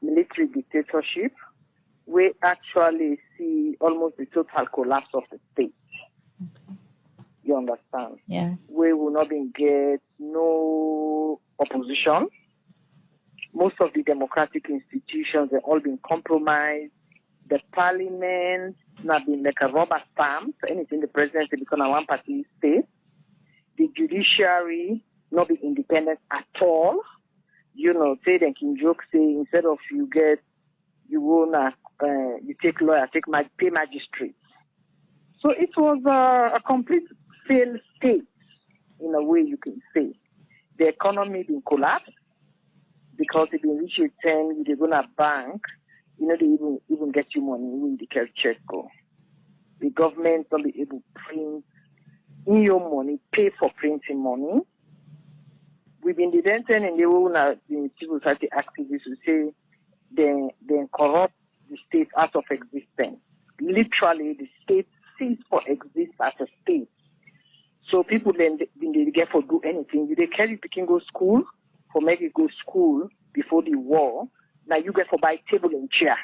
military dictatorship, we actually see almost the total collapse of the state. Okay. You understand? Yeah. We will not get no opposition. Most of the democratic institutions have all been compromised. The parliament not been like a rubber stamp. Anything the presidency become a one-party state. The judiciary not be independent at all. You know, say they can joke, say instead of you take lawyer, pay magistrates. So it was a complete failed state, in a way you can say. The economy been collapsed because it been reached a 10, they're gonna bank, they even get you money when the cash check go. The government don't be able to print in your money, pay for printing money. We've been debating in the civil society activists who say they corrupt the state out of existence. Literally, the state ceased for exist as a state. So people then they get for do anything. They carry picking go school for make it go school before the war. Now you get for buy table and chair.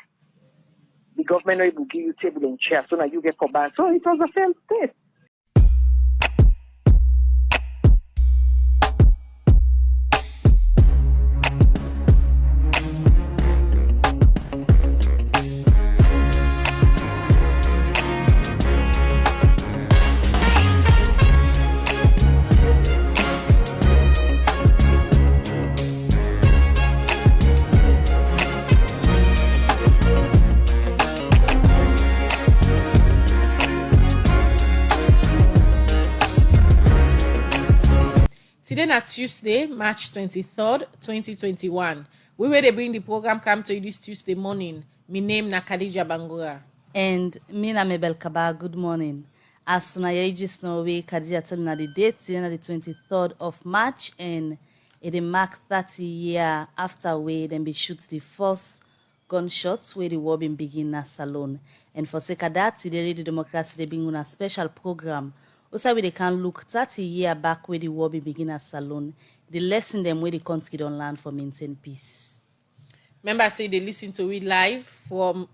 The government will give you table and chair, so now you get for buy. So it was a failed state. Today na Tuesday, March 23rd, 2021. We will bring the program come to you this Tuesday morning. My name na Khadija Bangura. And me na Mabel Kaba. Good morning. As soon as you just know, Khadija tell na the date, today na the 23rd of March, and it mark 30 years after we then be shoot the first gunshots where the war been begin na Salon. And for sake of that, today Radio Democracy they bring on a special program. Also, we can look 30 years back where the war began at Salon, the lesson them where the country don't learn for maintain peace. Members say they listen to we live on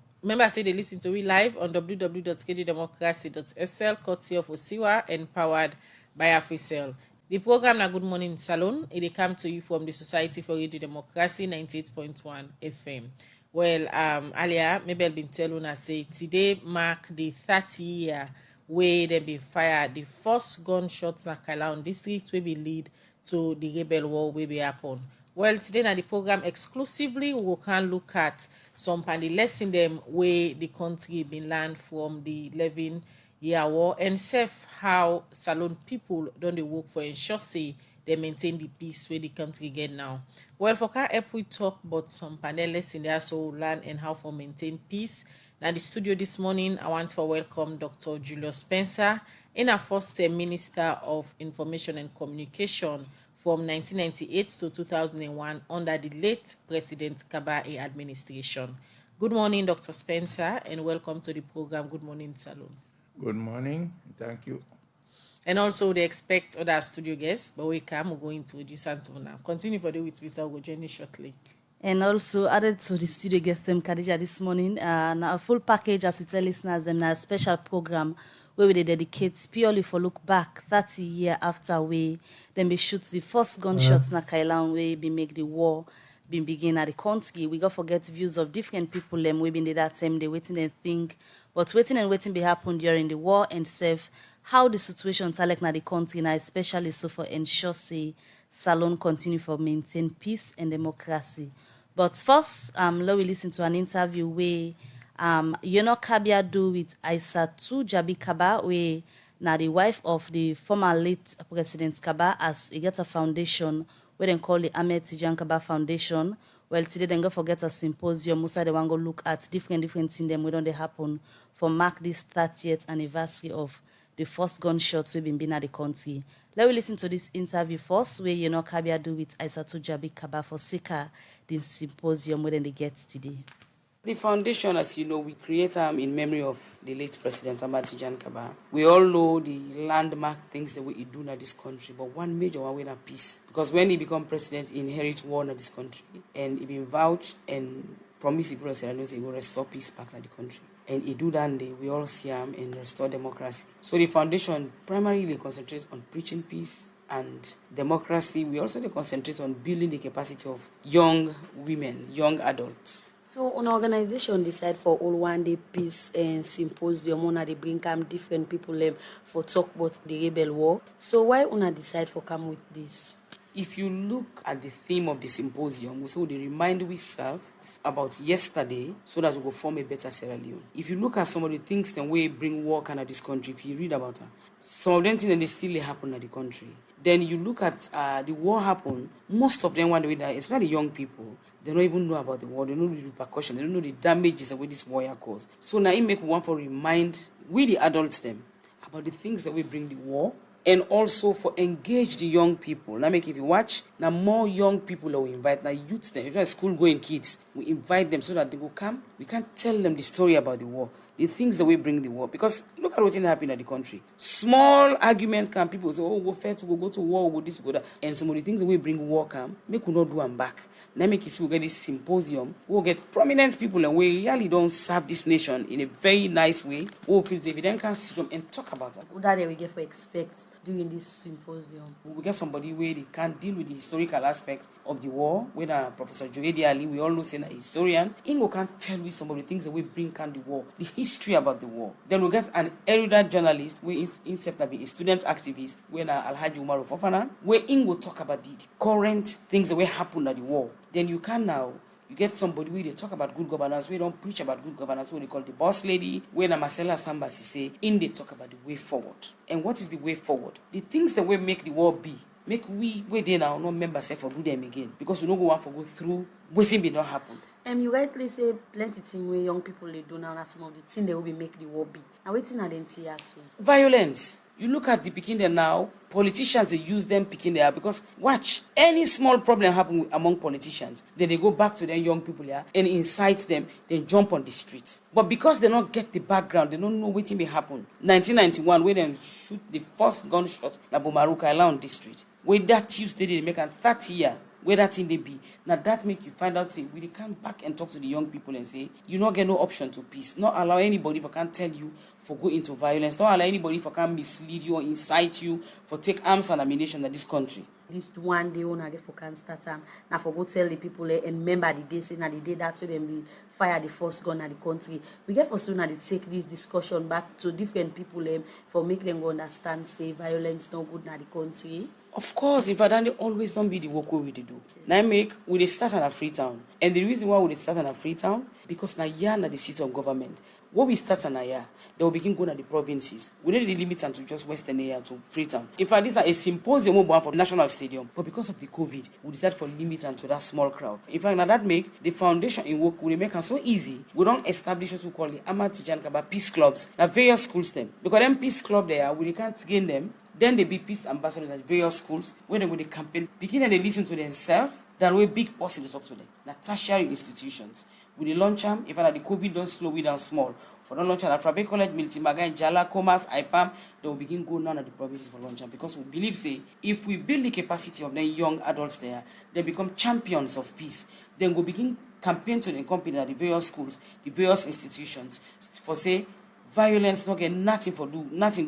www.kjdemocracy.sl, courtesy of Osiwa and powered by Afrisel. The program na Good Morning Salon. It come to you from the Society for Radio Democracy 98.1 FM. Well, earlier, Mabel been telling us say today mark the 30 year where they be fired the first gunshots na Kailahun district will be lead to the rebel war will be happen. Well, today na the program exclusively we can look at some of the lesson them where the country been learned from the 11-year war and self how Salon people don't they work for ensure say they maintain the peace where the country get now. Well, for can help we talk about some panel lesson there so learn and how to maintain peace. Now, the studio this morning, I want to welcome Dr. Julius Spencer, in our first Minister of Information and Communication from 1998 to 2001 under the late President Kabae administration. Good morning, Dr. Spencer, and welcome to the program. Good morning, Salon. Good morning. Thank you. And also, they expect other studio guests, but we come, we're going to introduce them now. Continue for the with Mr. Ogojeni shortly. And also added to the studio guest them Khadija this morning, a full package as we tell listeners them a special program where we dedicate purely for look back 30 years after we then be shoot the first gunshots na Kailahun we be make the war been begin at the country. We got forget views of different people them we been there that time they waiting and think, but waiting be happen during the war and save how the situation select na the country now, especially so for ensure say Salon continue for maintain peace and democracy. But first, let we listen to an interview where Kabia do with Aissatou Jabi Kaba, where now the wife of the former late President Kaba, as he gets a foundation where they call the Ahmed Tijan Kaba Foundation. Well, today they go forget a symposium. Musa they want go look at different things them where don't they happen for mark this 30th anniversary of the first gunshots we've been at the country. Let me listen to this interview first, where Kabia do with Aissatou Jabi Kaba for Sika, the symposium where they get today. The foundation, as you know, we create in memory of the late President Ahmed Tijan Kaba. We all know the landmark things that we do in this country, but one major one is peace. Because when he become president, he inherit war in this country, and he been vouched and promise the people of Sierra Leone say he will restore peace back in the country. And he do that day, we all see him and restore democracy. So the foundation primarily concentrates on preaching peace and democracy. We also concentrate on building the capacity of young women, young adults. So an organization decide for all one-day peace and symposium, una they bring come different people for talk about the rebel war. So why una decide for come with this? If you look at the theme of the symposium, we say they remind ourselves about yesterday so that we will form a better Sierra Leone. If you look at some of the things that we bring war kind of this country, if you read about them, some of them things that they still happen in the country. Then you look at the war happen, most of them, when they die, especially young people, they don't even know about the war, they don't know the repercussions, they don't know the damages that this war caused. So now it make one for remind we the adults them about the things that we bring the war, and also for engage the young people. Now make if you watch, now more young people that we invite, now youths them, if you're school going kids, we invite them so that they will come, we can tell them the story about the war, the things that we bring the war. Because look at what happened in the country. Small arguments come, people say, oh, we're fair to go to war, go this, go that. And some of the things that we bring war come, make we not do them back. Now make it so we get this symposium, we'll get prominent people and we really don't serve this nation in a very nice way. We'll feel if we then can sit them and talk about it. What that we get for expect during this symposium? We get somebody where they can deal with the historical aspects of the war. When Professor Joedi Ali, we all know saying a historian, Ingo can tell you some of the things that we bring can the war, the history about the war. Then we get an erudite journalist, where himself to be a student activist, when Alhaji Bomaru Fofana, where Ingo talk about the current things that will happen at the war. Then you can now, you get somebody where they talk about good governance, we don't preach about good governance, what they call the boss lady, where Marcela Sambasi say, in they talk about the way forward. And what is the way forward? The things that will make the war be, make we, where they now not members say for do them again, because we don't go want to go through, waiting may not happen. You rightly say plenty things where young people they do now, and some of the things they will be make the war be. Now waiting at the see as well. Violence. You look at the picking there now, politicians, they use them picking there because, watch, any small problem happen among politicians, then they go back to their young people here and incite them, then jump on the streets. But because they don't get the background, they don't know what may happen. 1991, when they shoot the first gunshot in Bomaru, Kailahun district, where that Tuesday they make a 30 year, where that thing they be. Now that make you find out, say, we come back and talk to the young people and say, you not get no option to peace. Not allow anybody for can tell you for go into violence. Don't allow anybody for can mislead you or incite you for take arms and ammunition in this country. This one day when I get for can start now for go tell the people and remember the day say na the day that's when them be fire the first gun at the country. We get for soon they take this discussion back to different people for make them go understand say violence no good na the country. Of course, in fact, they always don't be the work we do. Now we start on a Freetown. And the reason why we start on a Freetown, because now here na the seat of government. What we start on here, they will begin going to the provinces. We don't limit to just Western area to Freetown. In fact, this is a symposium for the National Stadium. But because of the COVID, we decided for limit to that small crowd. In fact, now that make the foundation in work will make it so easy. We don't establish what we call the Tijan Kaba peace clubs. Now various schools them. Because them peace club there, we can't gain them. Then they be peace ambassadors at various schools when they go to campaign. Begin and they listen to themselves. That way big possible to talk to them. Now tertiary institutions. With the launch them, if the COVID don't slow it down small. For the launch at Afrabe College, Miltimaga, Jala, Comas, IPAM, they will begin going on at the provinces for launch them. Because we believe, say, if we build the capacity of the young adults there, they become champions of peace. Then we'll begin campaign to the company at the various schools, the various institutions, for say, violence not get nothing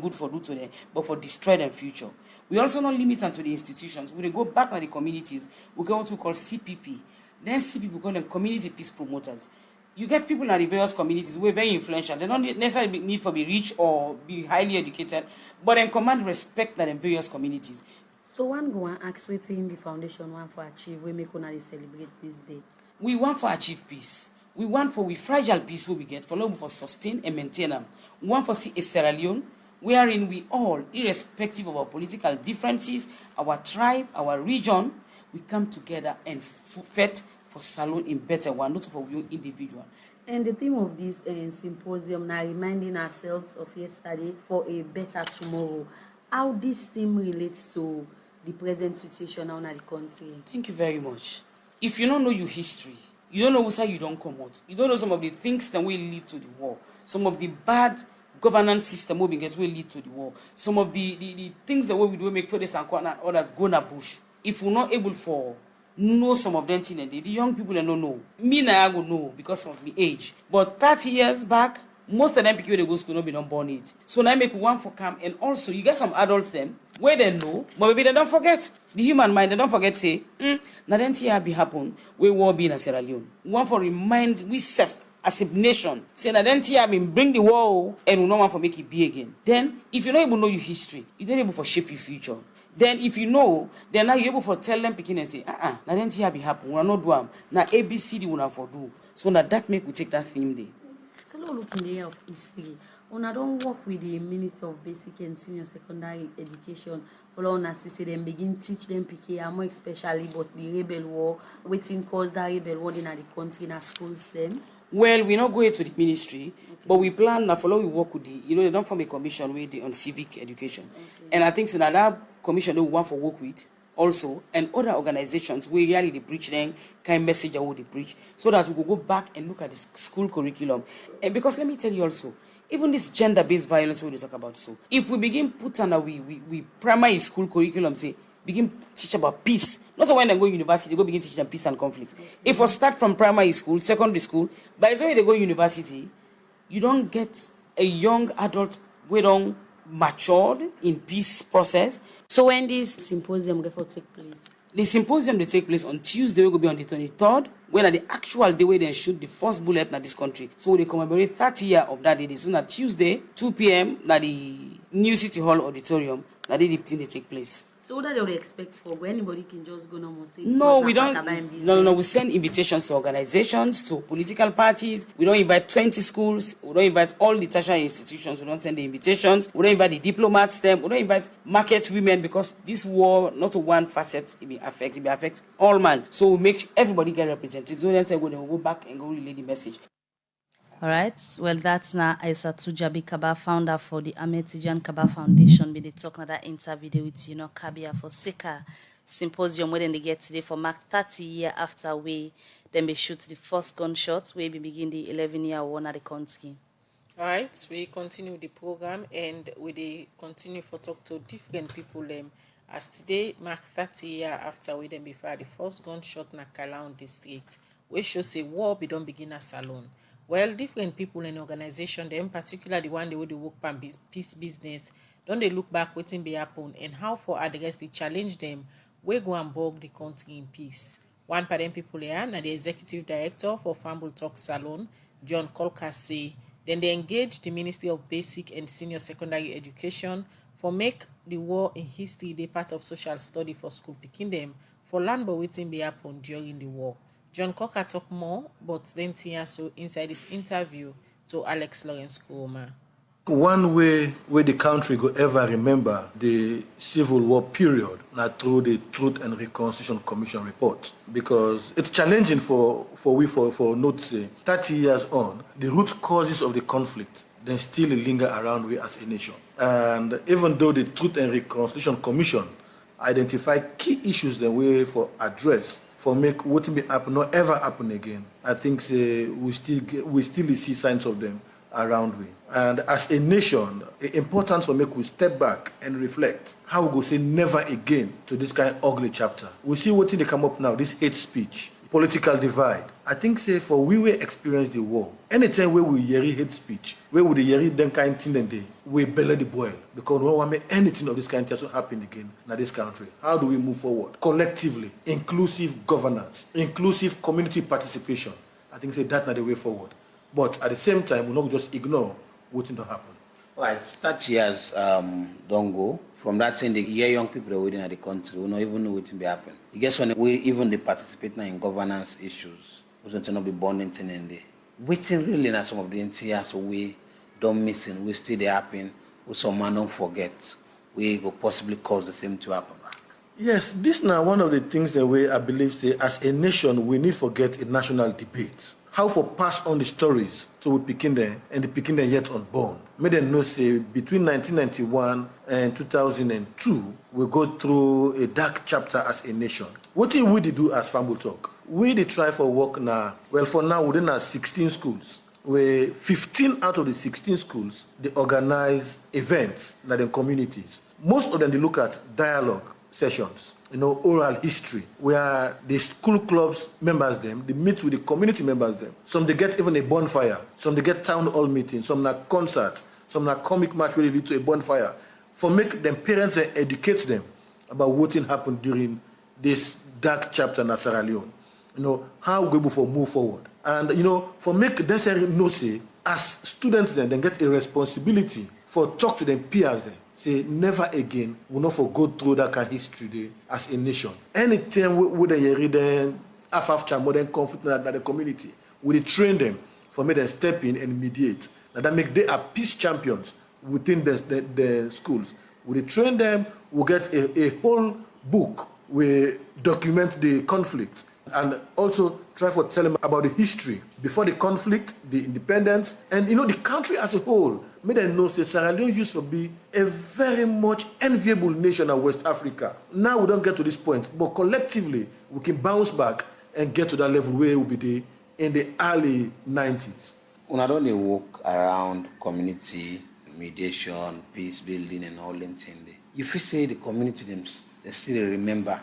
good for do to them, but for destroy them future. We also not limit to the institutions. We go back to the communities. We go what we call CPP. Then CPP call them community peace promoters. You get people in the various communities who are very influential. They don't necessarily need to be rich or be highly educated, but they command respect in the various communities. So one go and ask waiting the foundation one for achieve. We make una celebrate this day. We want for achieve peace. We want for we fragile peace we get for sustain and maintain them. We want for see a Sierra Leone wherein we all, irrespective of our political differences, our tribe, our region, we come together and fight for Salone in better one, not for you individual. And the theme of this symposium now reminding ourselves of yesterday for a better tomorrow. How this theme relates to the present situation now in the country. Thank you very much. If you don't know your history, you don't know why you don't come out. You don't know some of the things that will lead to the war. Some of the bad governance system will lead to the war. Some of the things that we do make for this and others go in a bush. If we're not able for know some of them things. The young people they don't know. Me now I go know because of my age. But 30 years back, most of them people they go school not be not born it. So now make one for come, and also you get some adults them where they know, but maybe they don't forget. The human mind they don't forget say, now then here be happen we war be in Sierra Leone. One for remind we self as a nation, say that then here bring the war and we no one for make it be again. Then if you don't even know your history, you don't able for shape your future. Then if you know, then now you're able for tell them picking and say, now then here be happen, we are not do am. Now ABCD we not for do. So now that make we take that theme day. So now look in the area of history. Una don't work with the Minister of Basic and Senior Secondary Education for una say them begin teach them PK more especially about the rebel war, waiting cause that rebel war in the country in our schools then. Well, we not go to the ministry, but we plan now follow we work with the they don't form a commission with the on civic education. And I think so that commission they want for work with also and other organizations where really they preach them kind of message how they preach so that we will go back and look at the school curriculum. And because let me tell you also, even this gender-based violence we talk about, so if we begin put on we primary school curriculum say begin teach about peace, not when they go university they go begin teach them peace and conflict. If we start from primary school, secondary school, by the time they go university, you don't get a young adult we don't matured in peace process. So when this symposium will take place? The symposium they take place on Tuesday, will be on the 23rd, when at the actual day where they shoot the first bullet in this country. So they commemorate 30 years of that day. So on Tuesday, 2 p.m. at the New City Hall Auditorium, that day the thing they take place. So what do they expect for where anybody can just go and say? No, we don't. No. We send invitations to organizations, to political parties. We don't invite 20 schools. We don't invite all the tertiary institutions. We don't send the invitations. We don't invite the diplomats. We don't invite market women because this war, not one facet, it will affect all man. So we make everybody get represented. So then we'll go back and go relay the message. All right. Well, that's now Aissatou Jabi Kaba, founder for the Ahmed Tijan Kaba Foundation. We did talk that interview with Kabia for Seka Symposium where they get today for mark 30 years after we then be shoot the first gunshot where we begin the 11-year war at the country. All right. We continue the program and we continue for talk to different people as today mark 30 years after we then be fired the first gunshot in Kailahun district. We should say war be don't begin a salon. Well, different people in organization, them particularly the one they would work on peace business, don't they look back waiting be happen and how for address the challenge them, we go and bog the country in peace. One of them people here, now the executive director for Fambul Talk Salon, John Colker say, then they engage the Ministry of Basic and Senior Secondary Education for make the war in history the part of social study for school picking them for learn about waiting be happen during the war. John Cocker talk more, but then so inside this interview to Alex Lawrence Kuroma. One way where the country will ever remember the Civil War period, not through the Truth and Reconciliation Commission report, because it's challenging for note say 30 years on, the root causes of the conflict then still linger around we as a nation. And even though the Truth and Reconciliation Commission identified key issues that we for address for make what may happen not ever happen again, I think we still see signs of them around we. And as a nation, the importance for make we step back and reflect how we go say never again to this kind of ugly chapter. We see what they come up now, this hate speech, political divide. I think say for we will experience the war. Anytime where we hear hate speech, where we hear them kind of thing and they we belly the boil because we don't want anything of this kind of thing to happen again in this country. How do we move forward collectively? Inclusive governance, inclusive community participation. I think say that's not the way forward. But at the same time, we not just ignore what's going to happen. Right, 30 years don't go. From that time, the young people are waiting at the country, we don't even know what's going to happen. I guess when we even they participate now in governance issues, we don't not be born in there. Waiting really now some of the NTS we don't missing, we still they happen, we some man don't forget. We will possibly cause the same to happen back. Yes, this now one of the things that we I believe say as a nation we need to forget a national debate. How for pass on the stories to we picking them and the picking them yet unborn. May them know say between 1991 and 2002 we go through a dark chapter as a nation. What did we do as Fambul Talk? We did try for work now. Well, for now we didn't have 16 schools. Where 15 out of the 16 schools they organize events in the communities. Most of them they look at dialogue sessions. oral history, where the school clubs members them, they meet with the community members them. Some they get even a bonfire, some they get town hall meetings, some na concert, some na comic match where they lead to a bonfire. For make them parents and educate them about what happened during this dark chapter in Sierra Leone. How we go for move forward. And for make them know say, as students then get a responsibility for talk to them peers then. Say never again will not for go through that kind of history day as a nation. Anytime we read them after modern conflict in the community, we train them for me to step in and mediate. Now that make they are peace champions within the schools. We train them, we get a whole book, we document the conflict and also try to tell them about the history before the conflict, the independence, and the country as a whole. Made them know that Sierra Leone used to be a very much enviable nation in West Africa. Now we don't get to this point, but collectively we can bounce back and get to that level where we be in the early 90s. When I don't walk around community mediation, peace building, and all that thing, you feel say the community they still remember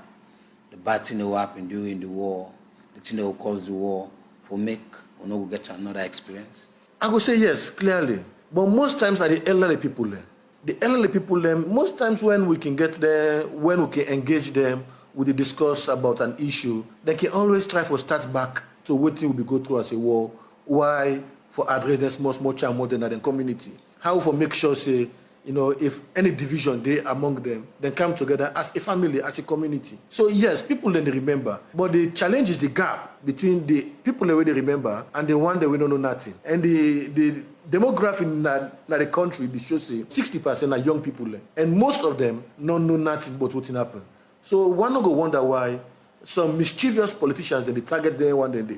the bad thing that happened during the war, the thing that will cause the war, for make or not get another experience? I would say yes, clearly. But most times are the elderly people there. The elderly people there, most times when we can get there, when we can engage them with the discuss about an issue, they can always try to start back to what will be go through as a war. Why? For address the small child more than the community. How for make sure say, if any division they among them, then come together as a family, as a community. So yes, people then they remember. But the challenge is the gap between the people that they remember and the one that we don't know nothing. And the demographic in the country, they show say 60% are young people. And most of them don't know nothing about what happened. So one not go wonder why some mischievous politicians that they target them one day.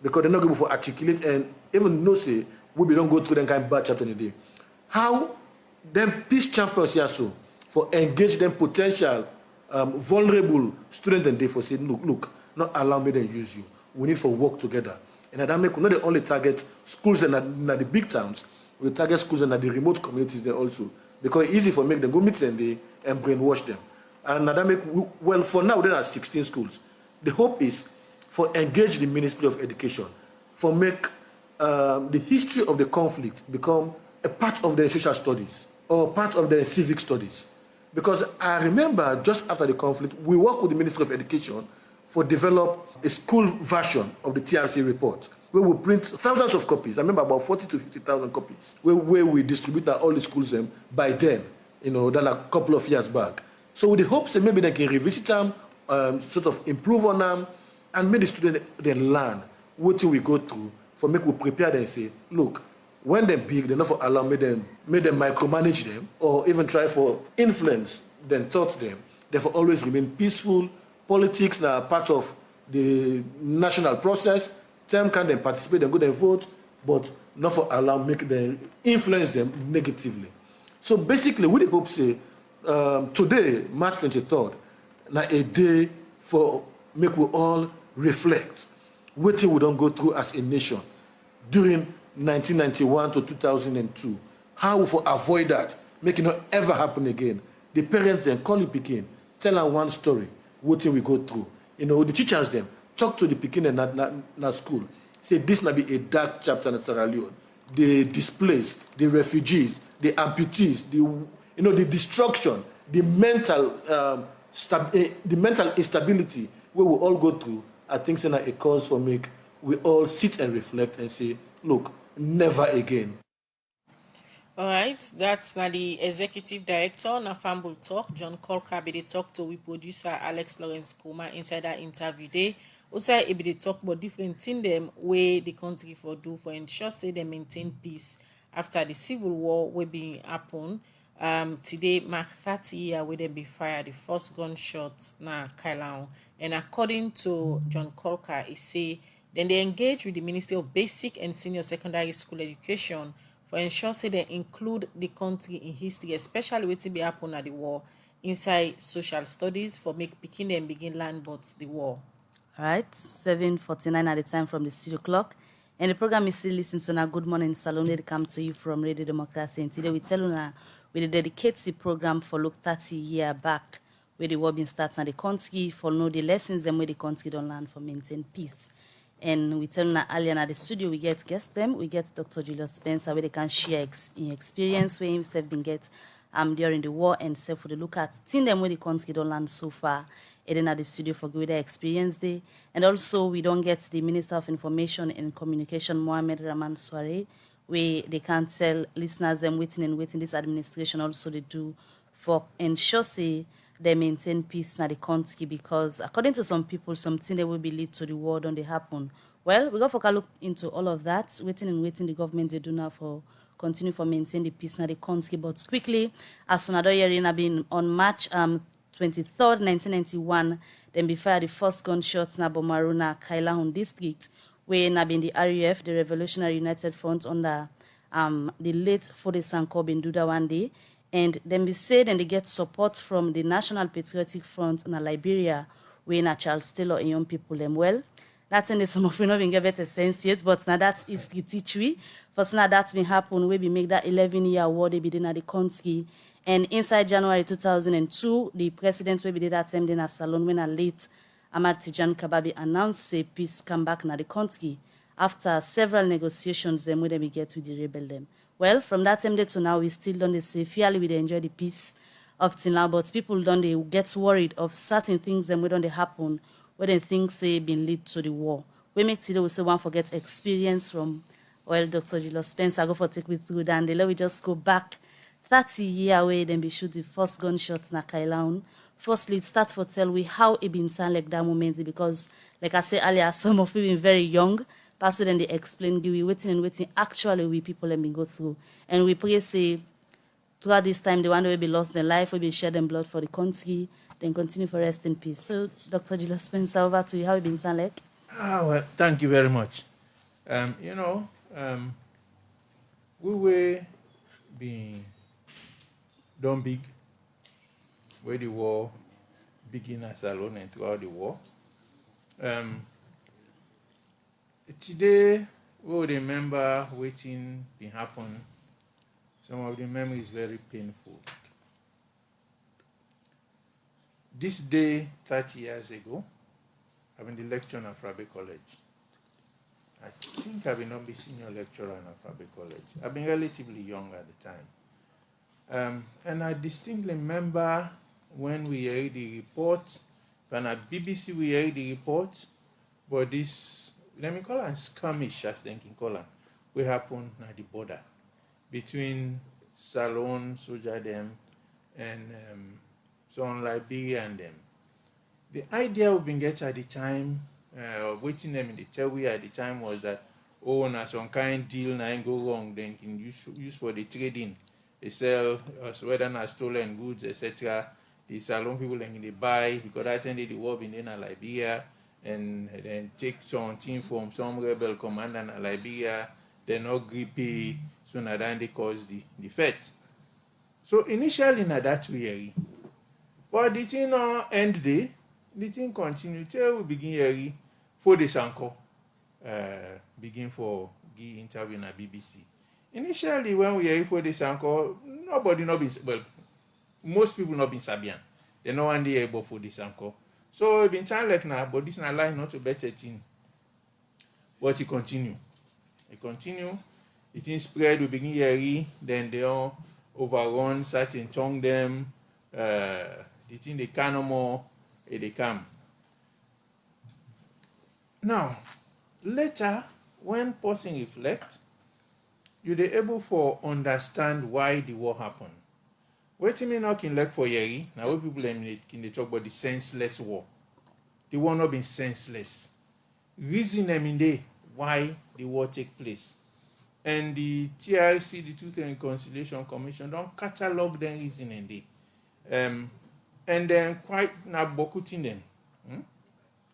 Because they're not going to articulate and even know say we don't go through that kind of bad chapter in a day. How them peace champions here so for engage them potential vulnerable students and they for say look, not allow me to use you. We need for work together. And that make not the only target schools in the big towns, we target schools in the remote communities there also. Because it's easy for make them go meet them and brainwash them. And that make well for now there are 16 schools. The hope is for engage the Ministry of Education, for make the history of the conflict become a part of their social studies or part of their civic studies. Because I remember just after the conflict, we worked with the Ministry of Education for develop a school version of the TRC report, where we print thousands of copies. I remember about 40 to 50,000 copies, where we distribute at all the schools by then, than a couple of years back. So with the hopes that maybe they can revisit them, sort of improve on them, and make the students then learn what we go through, for make we prepare them and say, look, when they're big, they're not for allow me them micromanage them or even try for influence them, taught them. Therefore, always remain peaceful. Politics now part of the national process. Them can then participate, they go and vote, but not for allow make them influence them negatively. So basically, we hope say today, March 23rd, now a day for make we all reflect what we don't go through as a nation during 1991 to 2002. How we for avoid that, make it not ever happen again. The parents then call the pikin, tell them one story, what we go through. The teachers them talk to the pikin in school. Say this might be a dark chapter in Sierra Leone. The displaced, the refugees, the amputees, the destruction, the mental instability where we all go through. I think it's a cause for make we all sit and reflect and say, look, never again. All right, that's now the executive director na Fambul Talk, John Colker, be the talk to we producer Alex Lawrence Kuma inside that interview day. Also, it be the talk about different things them where the country for do for ensure say they maintain peace after the civil war will be happen. Today mark 30 years where they be fired the first gunshots na Kailahun. And according to John Colker, he say then they engage with the Ministry of Basic and Senior Secondary School Education for ensure say they include the country in history, especially what be happen at the war, inside social studies for make picking them begin learn about the war. All right, 7:49 at the time from the studio clock. And the program is still listening to now Good Morning Salon. They come to you from Radio Democracy. And today we tell you now we dedicate the program for look 30 years back where the war been starts and the country for know the lessons them where the country don't learn for maintain peace. And we tell na earlier at the studio we get guests them. We get Dr. Julius Spencer where they can share in experience where himself been get during the war and self for the look at thing them where the country don't learn so far. And then at the studio for greater experience day. And also we don't get the Minister of Information and Communication Mohamed Rahman Soare where they can tell listeners them waiting this administration also they do for ensure say they maintain peace in the country, because according to some people, something that will be lead to the war don't they happen. Well, we got to look into all of that, waiting the government they do now for continue for maintain the peace in the country. But quickly, as soon as hearing been on March 23rd, 1991, then be fired the first gunshots na Bomaru na Kailahun district, where na been the RUF, the Revolutionary United Front under the late Fode Sanko been do that one day. And then be said and they get support from the National Patriotic Front in Liberia, where na Charles Taylor and young people them well. That's in the some of you not been give it a sense yet, but now that is the teachery. First now that's been happen where we make that 11-year war they be in the country. And inside January 2002, the president will be did that time in a salon when a late Ahmad Tijan Kababi announced say peace come back in the country after several negotiations them where they get with the rebel them. Well, from that time to now, we still don't say fairly we enjoy the peace up till now, but people don't they get worried of certain things and we don't they happen when they think say been lead to the war. We make today we say one forget experience from Dr. Julius Spencer go for take me through that and let we just go back 30 years away then be shoot the first gunshots na Kailahun. Firstly, start for tell we how it been sound like that moment, because like I said earlier, some of you been very young. Pastor then they explain, we waiting. Actually, we people let me go through. And we pray, say, throughout this time, the one will be lost their life, will be shed in blood for the country, then continue for rest in peace. So, Dr. Julius Spencer, over to you. How it been sound like? Well, thank you very much. We were being done big, where the war began as alone and throughout the war. Today, we will remember waiting been happen. Some of the memories very painful. This day, 30 years ago, I've been the lecturer at Frabe College. I think I've been not be senior lecturer at Frabe College. I've been relatively young at the time. And I distinctly remember when we heard the report, when at BBC we heard the report, but this, let me call it skirmish, as they can call it, we happened at the border between Salon, soldier them, and some Liberia and them. The idea we've been getting at the time, waiting them in the Tewi at the time was that, na some kind deal na go wrong, then can use for the trading. They sell whether na stolen goods, etc. The Salon people then they buy, because that time the war in Liberia, and then take something from some rebel commander in Liberia, they not agree pay, so now then they cause the fight. So initially na that way, but the thing end day, the thing continue till we begin hearing for the Sanko, begin for give interview na BBC. Initially when we hear for the Sanko, nobody not been, well, most people not been Sabian. They no one day able for the Sanko. So it been time like now, but this is not like not to better thing. But it continue. The thing spread, we begin hearing, then they all overrun, certain tongue them, the thing they can no more, they come. Now, later, when person reflect, you're able for understand why the war happened. What you mean not can look for Yeri? Now what people can they talk about the senseless war. The war not been senseless. Reason in there why the war take place. And the TRC, the Truth and Reconciliation Commission, don't catalog the reason in there. And then quite not bokuting them.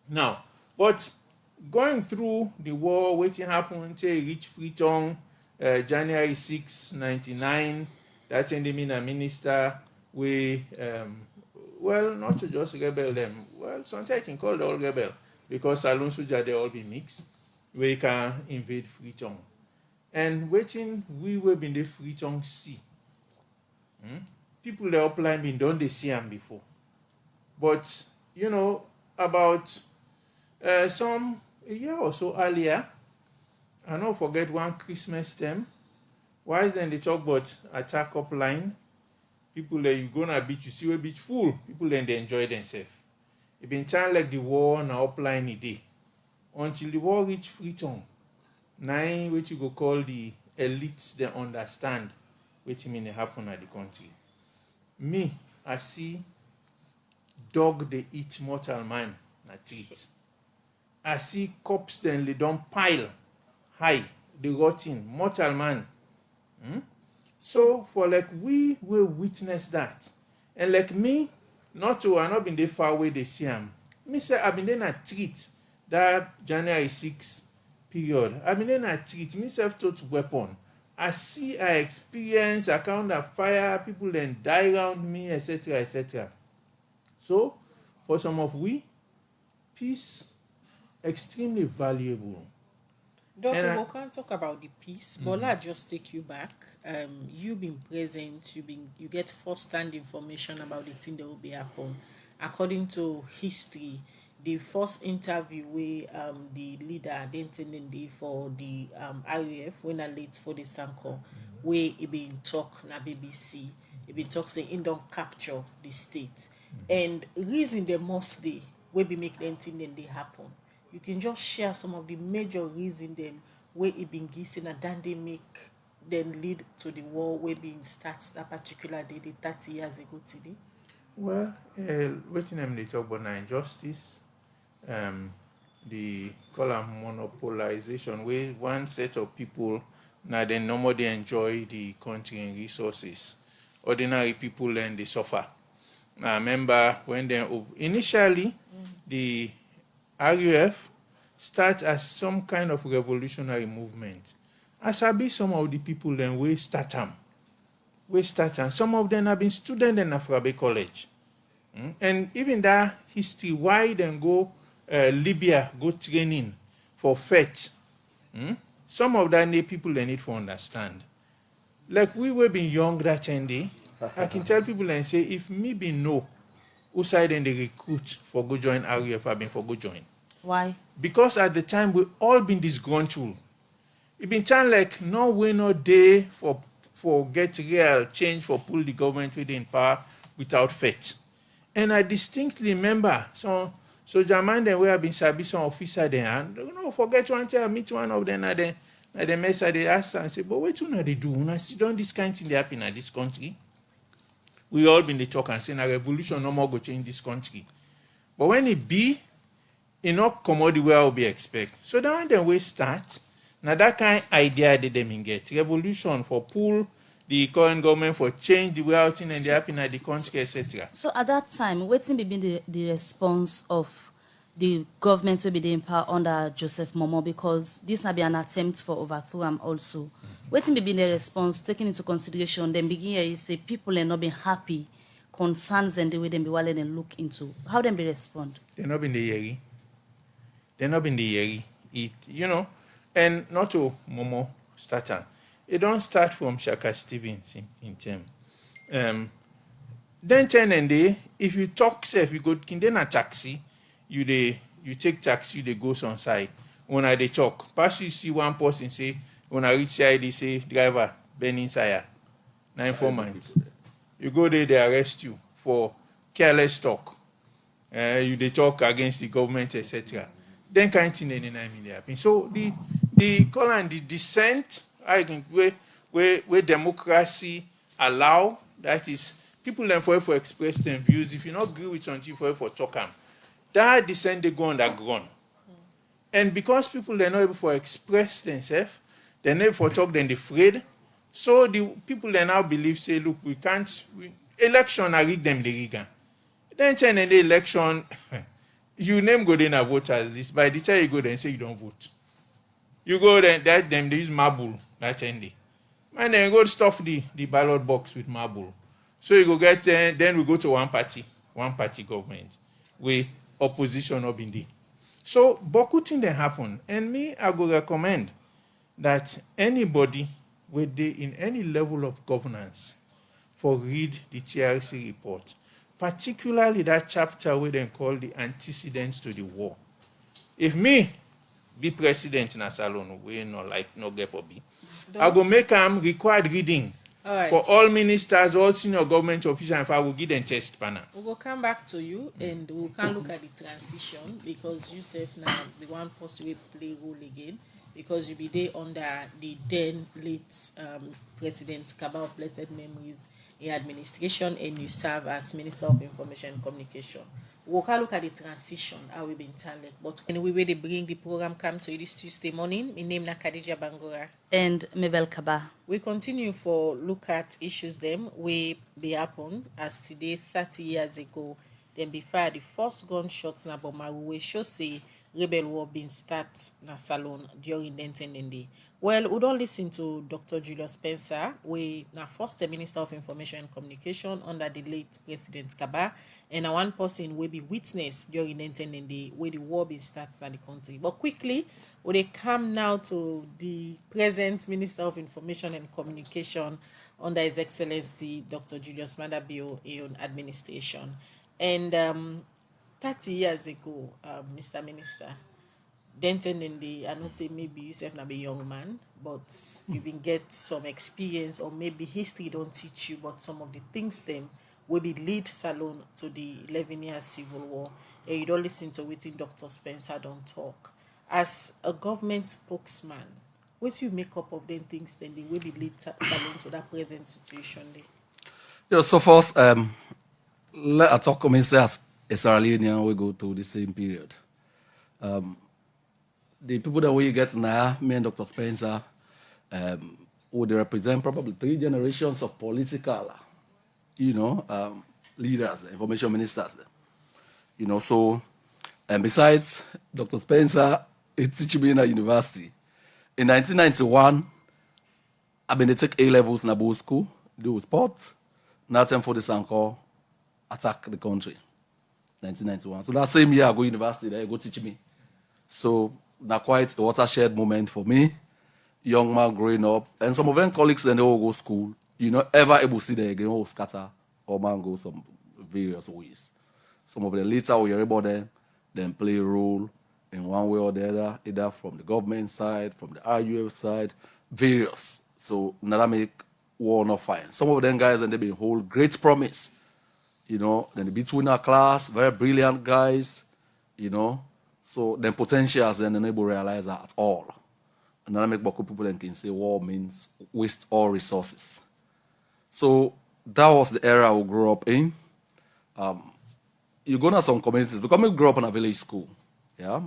Now, but going through the war, waiting happen until reach Freetown, January 6, 1999. That's when they mean a minister, we, well, not to just rebel them. Well, sometimes I can call the all rebel, because Salon Soldier, they all be mixed. We can invade Freetown. And waiting, we will be in the Freetown Sea. People the upline been done they see them before. But, about a year or so earlier, I don't forget one Christmas term, why then they talk about attack up line? People you go on a beach, you see a beach full. People then they enjoy themselves. It been time like the war on upline a day. Until the war reach Freetown. Now what you go call the elites they understand what mean happen at the country. Me, I see dog they eat mortal man na treat. I see corpse then they don't pile high, the rotting, mortal man. So for like we will witness that. And like me, I not been there far away they see him. Me say I've been there na treat that January 6 period. I've been there na treat, me self-taught weapon. I see, I experience, I count the fire, people then die around me, etc., etc. So, for some of we, peace extremely valuable. Doctor, we can't talk about the peace, but let's just take you back. You've been present, you get first-hand information about the thing that will be happen. According to history, the first interview where the leader, the intendant for the RAF, when I late for the Sanko, where he been talk na BBC, he been talk saying he don't capture the state. And reason the most day will be make the intendant they happen. You can just share some of the major reasons them where it been given and then they make then lead to the war where being starts that particular day, the 30 years ago today. Well, waiting them they talk about injustice, the color monopolization, where one set of people now they normally enjoy the country and resources. Ordinary people then they suffer. I remember when they initially the RUF start as some kind of revolutionary movement. As I be some of the people then we start them. Some of them have been students in Afrabe College. And even that history, why then go Libya, go training for faith. Some of that people they need to understand. Like we were being young that day, I can tell people and say, if me be no, who side then they recruit for go join RUF, I've been for go join. Why? Because at the time we all been disgruntled. It been time like no way, no day for get real change for pull the government within power without faith. And I distinctly remember so German then we have been service some officer there and forget one time I meet one of them at the mess they ask and say, but what you know they do? When I see done this kind of thing they happen in this country. We all been the talk and saying a revolution no more go change this country. But when it be, it not come out the way I will be expect. So that when then we start, now that kind of idea they them get. Revolution for pull the current government for change the way out in and they happen at the country, etc. So at that time, waiting be the response of the government will be in power under Joseph Momo, because this will be an attempt for overthrow him also. Waiting be the response, taking into consideration, then begin here you say people are not being happy, concerns and the way they be willing and look into. How them be respond? They're not been the yeri. They're not been the yeri. It, and not to Momo starter. It don't start from Shaka Stevens in term. Then 10 and day, if you talk safe, you go in a taxi, you take taxi, they go on side. When I they talk, pass you see one person say, when I reach side, they say, driver, Ben inside. 9 months. You go there, they arrest you for careless talk. They talk against the government, etc. Then can't see any happen. So the call and the dissent, I think where democracy allow, that is people then for express their views. If you not agree with something for talk them, that dissent they go underground. And because people they're not able to express themselves, they're not able to talk, then they're afraid. So the people they now believe say, look, we can't election I rig them the rig. Then turn in the election, you name go in a voters list. By the time you go there and say you don't vote. You go there, that them they use marble that end. And then go stuff the ballot box with marble. So you go get then we go to one party government with opposition up in there. So boku thing then happen. And me, I go recommend that anybody with in any level of governance for read the TRC report. particularly that chapter where they call the antecedents to the war. If me be president in a salon, we no get for be, I go make them required reading. All right. For all ministers, all senior government officials, if I will give them test panel. We will come back to you and we can look at the transition because you said now the one possibly play role again because you be there under the then late President Kaba of Blessed Memories in administration and you serve as Minister of Information and Communication. We can look at the transition, how we've been telling. But anyway, they bring the program come to you this Tuesday morning. My name is Khadija Bangora. And Mabel Kaba. We continue for look at issues them we be happen as today 30 years ago. Then before the first gunshots na Bomaru we show say rebel war been start na salon during the intended day. Well, we don't listen to Dr. Julius Spencer, we na first Minister of Information and Communication under the late President Kaba, and one person will be witness during the intended day where the war been started in the country. But quickly, we they come now to the present Minister of Information and Communication under His Excellency Dr. Julius Madabio in administration. And 30 years ago, Mr. Minister, Denton in the I don't say maybe you yourself not be a young man, but you been get some experience or maybe history don't teach you, but some of the things them will be lead salon to the 11 years civil war. And you don't listen to what Dr. Spencer don't talk. As a government spokesman, what you make up of them things then they will be lead salon to that present situation there? Yeah, so first let us talk as a Sierra Leonean we go through the same period. The people that we get now, me and Dr. Spencer, would represent probably 3 generations of political, leaders, information ministers. So, and besides Dr. Spencer, he teach me in a university. In 1991, I've been to take A-levels in a both school, do sports, now time for the Sanko, attack the country. 1991. So that same year I go university, they go teach me. So now quite a watershed moment for me, young man growing up. And some of them colleagues then they all go school. Ever able to see them again, all scatter, or man go some various ways. Some of them later we hear about them, then play a role in one way or the other, either from the government side, from the RUF side, various. So now that make war not fine. Some of them guys and they been hold great promise. Then the between our class, very brilliant guys, So then potentials then enable realize that at all. And then I make Boko people then can say war means waste all resources. So that was the era we grew up in. You go to some communities, because we grew up in a village school. Yeah,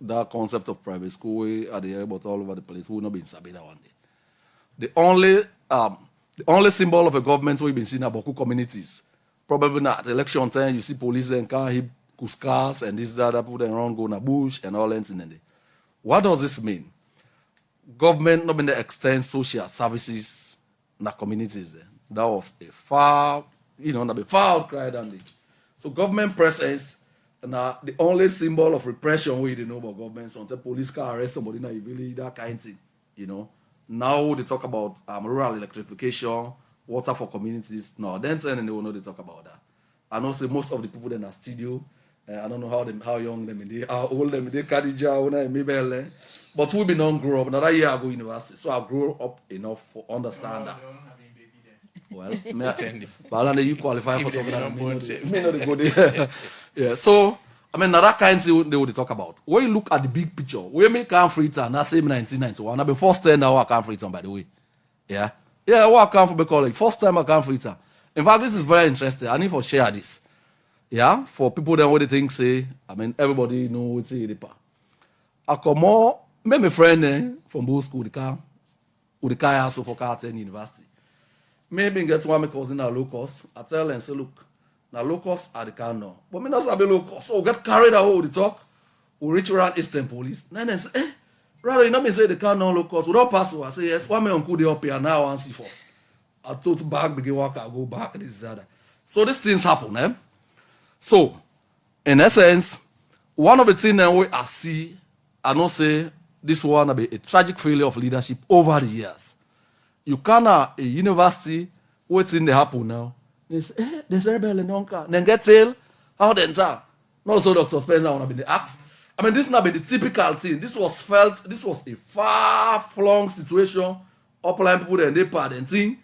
that concept of private school we are there, but all over the place. We will not be in Sabina one day. The only symbol of a government we've been seeing in Boko communities. Probably not. At election time, you see police and can't hit cars and this, that, put them around, go in a bush and all that. What does this mean? Government not been to extend social services in the communities. That was a far, not be far outcry than this. So government presence, the only symbol of repression we didn't know about government, so police can arrest somebody in a village, that kind of thing, Now they talk about rural electrification, water for communities. No, then they will know they talk about that. I know say most of the people in the studio, I don't know how young them they, how old them they, Khadija, maybe, but we been non grow up. Now that year I go university, so I grew up enough for understand that. Well, but you qualify for talking about me not go there. Yeah, so I mean now that kind of thing they would talk about. When you look at the big picture, we make Camp Freetown, that's same 1991. I've been first time now I Camp Freetown, by the way. Yeah, I come from the college. First time I come Freetown. In fact, this is very interesting. I need to share this. Yeah, for people that what they think say, everybody know what's the part. I come on, my friend from both school, the car also for Carter University. Maybe get one of my cousin at low cost. I tell them, say, look, now low cost are the car now. But me not say low cost. So get carried out the talk. We reach around Eastern Police. Then say, rather, you know me say the car now low cost. We don't pass over. I say, yes, one my uncle they up here now and see first. I took back, begin walk, I go back, this is other. So these things happen, So, in essence, one of the things that we see, I don't say this one be a tragic failure of leadership over the years. You can a university, what's in the happen now, They say, there's a rebel in Donka. Then get tail, how then, sir? Not so Dr. Spencer want to be the act. I mean, this not be the typical thing. This was this was a far-flung situation. Upline people, then they part and think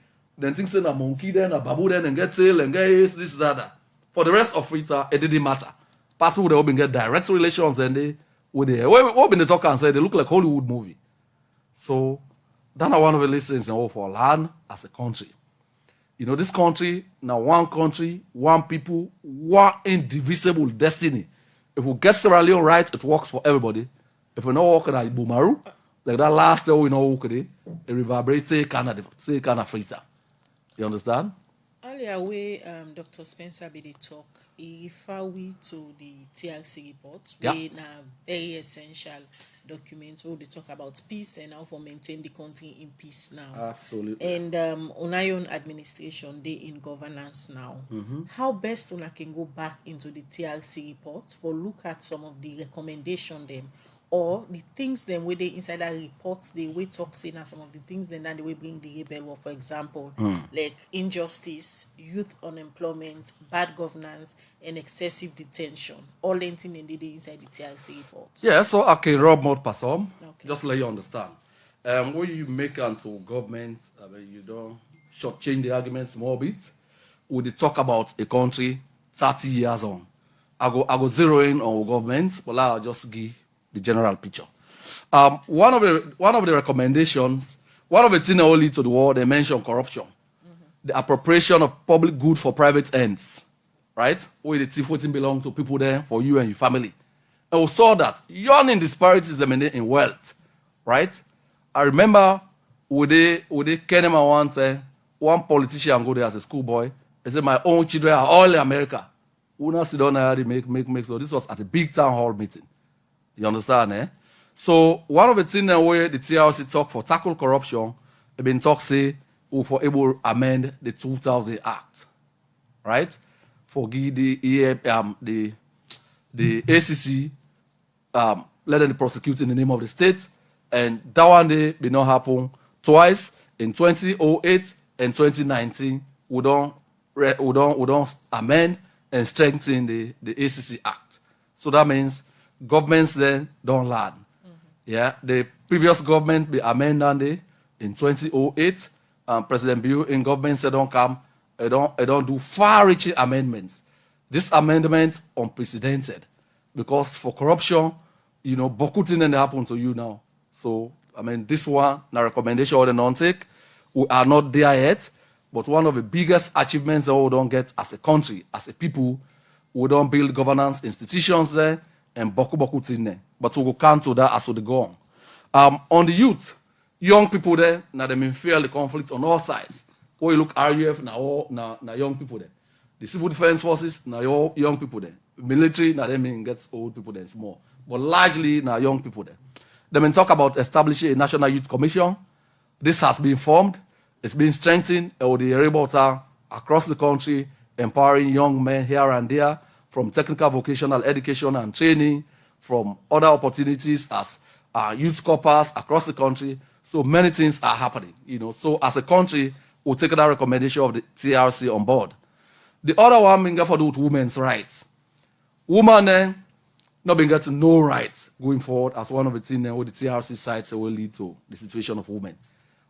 say a monkey, then a babu, then and get tail, and get this, that. For the rest of Frita, it didn't matter. Part of them get direct relations, and they, what been the talk and say, they look like Hollywood movie. So, that's one of the lessons for land as a country. You know, this country, now one country, one people, one indivisible destiny. If we get Sierra Leone right, it works for everybody. If we're not working at Bomaru, like that last day we know working, it reverberates, say kind of freezer. You understand? Earlier, where Dr. Spencer be the talk, he refer we to the TRC report, Yeah. where na very essential documents where they talk about peace and how to maintain the country in peace now. Absolutely. And Unayon administration, they in governance now. How best una can go back into the TRC report for look at some of the recommendation them or the things then where they inside that reports they way talk saying some of the things then that they will bring the rebel war, for example, like injustice, youth unemployment, bad governance, and excessive detention. All anything in the inside the TRC report. Yeah, so I can rub more per some. Okay. Just let you understand. When you make unto government, I mean, you don't shortchange the arguments more a bit. We dey talk about a country 30 years on. I go zero in on government, but I'll just give the general picture. One of the recommendations, one of the things that will lead to the war, they mention corruption, the appropriation of public good for private ends, right? Where the thief waiting belong to people there for you and your family. And we saw that yawning disparities in wealth, right? I remember with Kenema once, one politician go there as a schoolboy. He said, "My own children are all in America." We not sit down there make. So this was at a big town hall meeting. You understand, eh? So one of the things where the TRC talk for tackle corruption, they been talk say we for able to amend the 2000 Act, right? For give the ACC let them prosecute in the name of the state, and that one day did not happen twice in 2008 and 2019. We don't amend and strengthen the ACC Act. So that means governments then don't learn. Yeah, the previous government be amended in 2008. President Bill in government said don't come, I don't do far-reaching amendments. This amendment unprecedented because for corruption, you know, beaucoup things happen to you now. So I mean, this one, the recommendation or the non-take, we are not there yet. But one of the biggest achievements that we don't get as a country, as a people, we don't build governance institutions there and boku thing there. But we will count to that as we go on. On the youth, young people there, now they may feel the conflict on all sides. When you look RUF, now young people there. The civil defense forces, now young people there. Military, now they mean gets old people there small. But largely now young people there. They may talk about establishing a National Youth Commission. This has been formed. It's been strengthened with the Rebota across the country, empowering young men here and there from technical vocational education and training, from other opportunities as youth corpers across the country. So many things are happening, you know. So as a country, we'll take that recommendation of the TRC on board. The other one being for do with women's rights. Women not being getting no rights going forward as one of the things with the TRC sites will lead to the situation of women.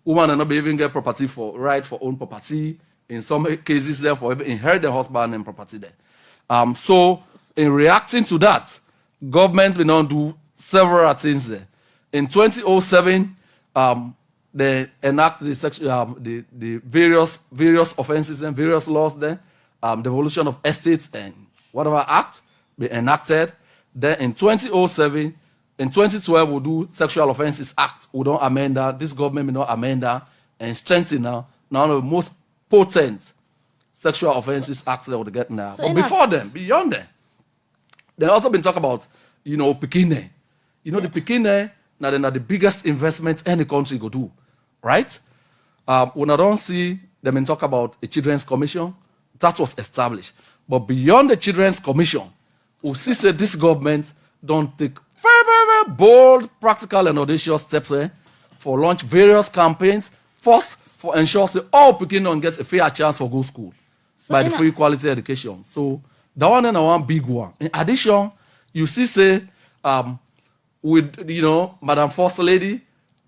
Women are not even get property for right for own property. In some cases, therefore, even inherit their husband and property there. So, in reacting to that, government will now do several things there. In 2007, they enact the various offenses and various laws there. Devolution of estates and whatever act be enacted. Then in 2007. In 2012, we'll do Sexual Offences Act. We don't amend that. This government will not amend that and strengthen now one of the most potent Sexual Offences Acts that we'll get now. So but before them, beyond them, they've also been talking about, you know, Pekine. You know, the Pekine, now they're the biggest investment any country go do, right? When I don't see them been talk about a Children's Commission, that was established. But beyond the Children's Commission, we see say this government don't take very bold, practical, and audacious steps for launch various campaigns. First, for ensure that all people don't get a fair chance for go school. by the free quality education. So that one and one big one. In addition, you see, say, with Madam First Lady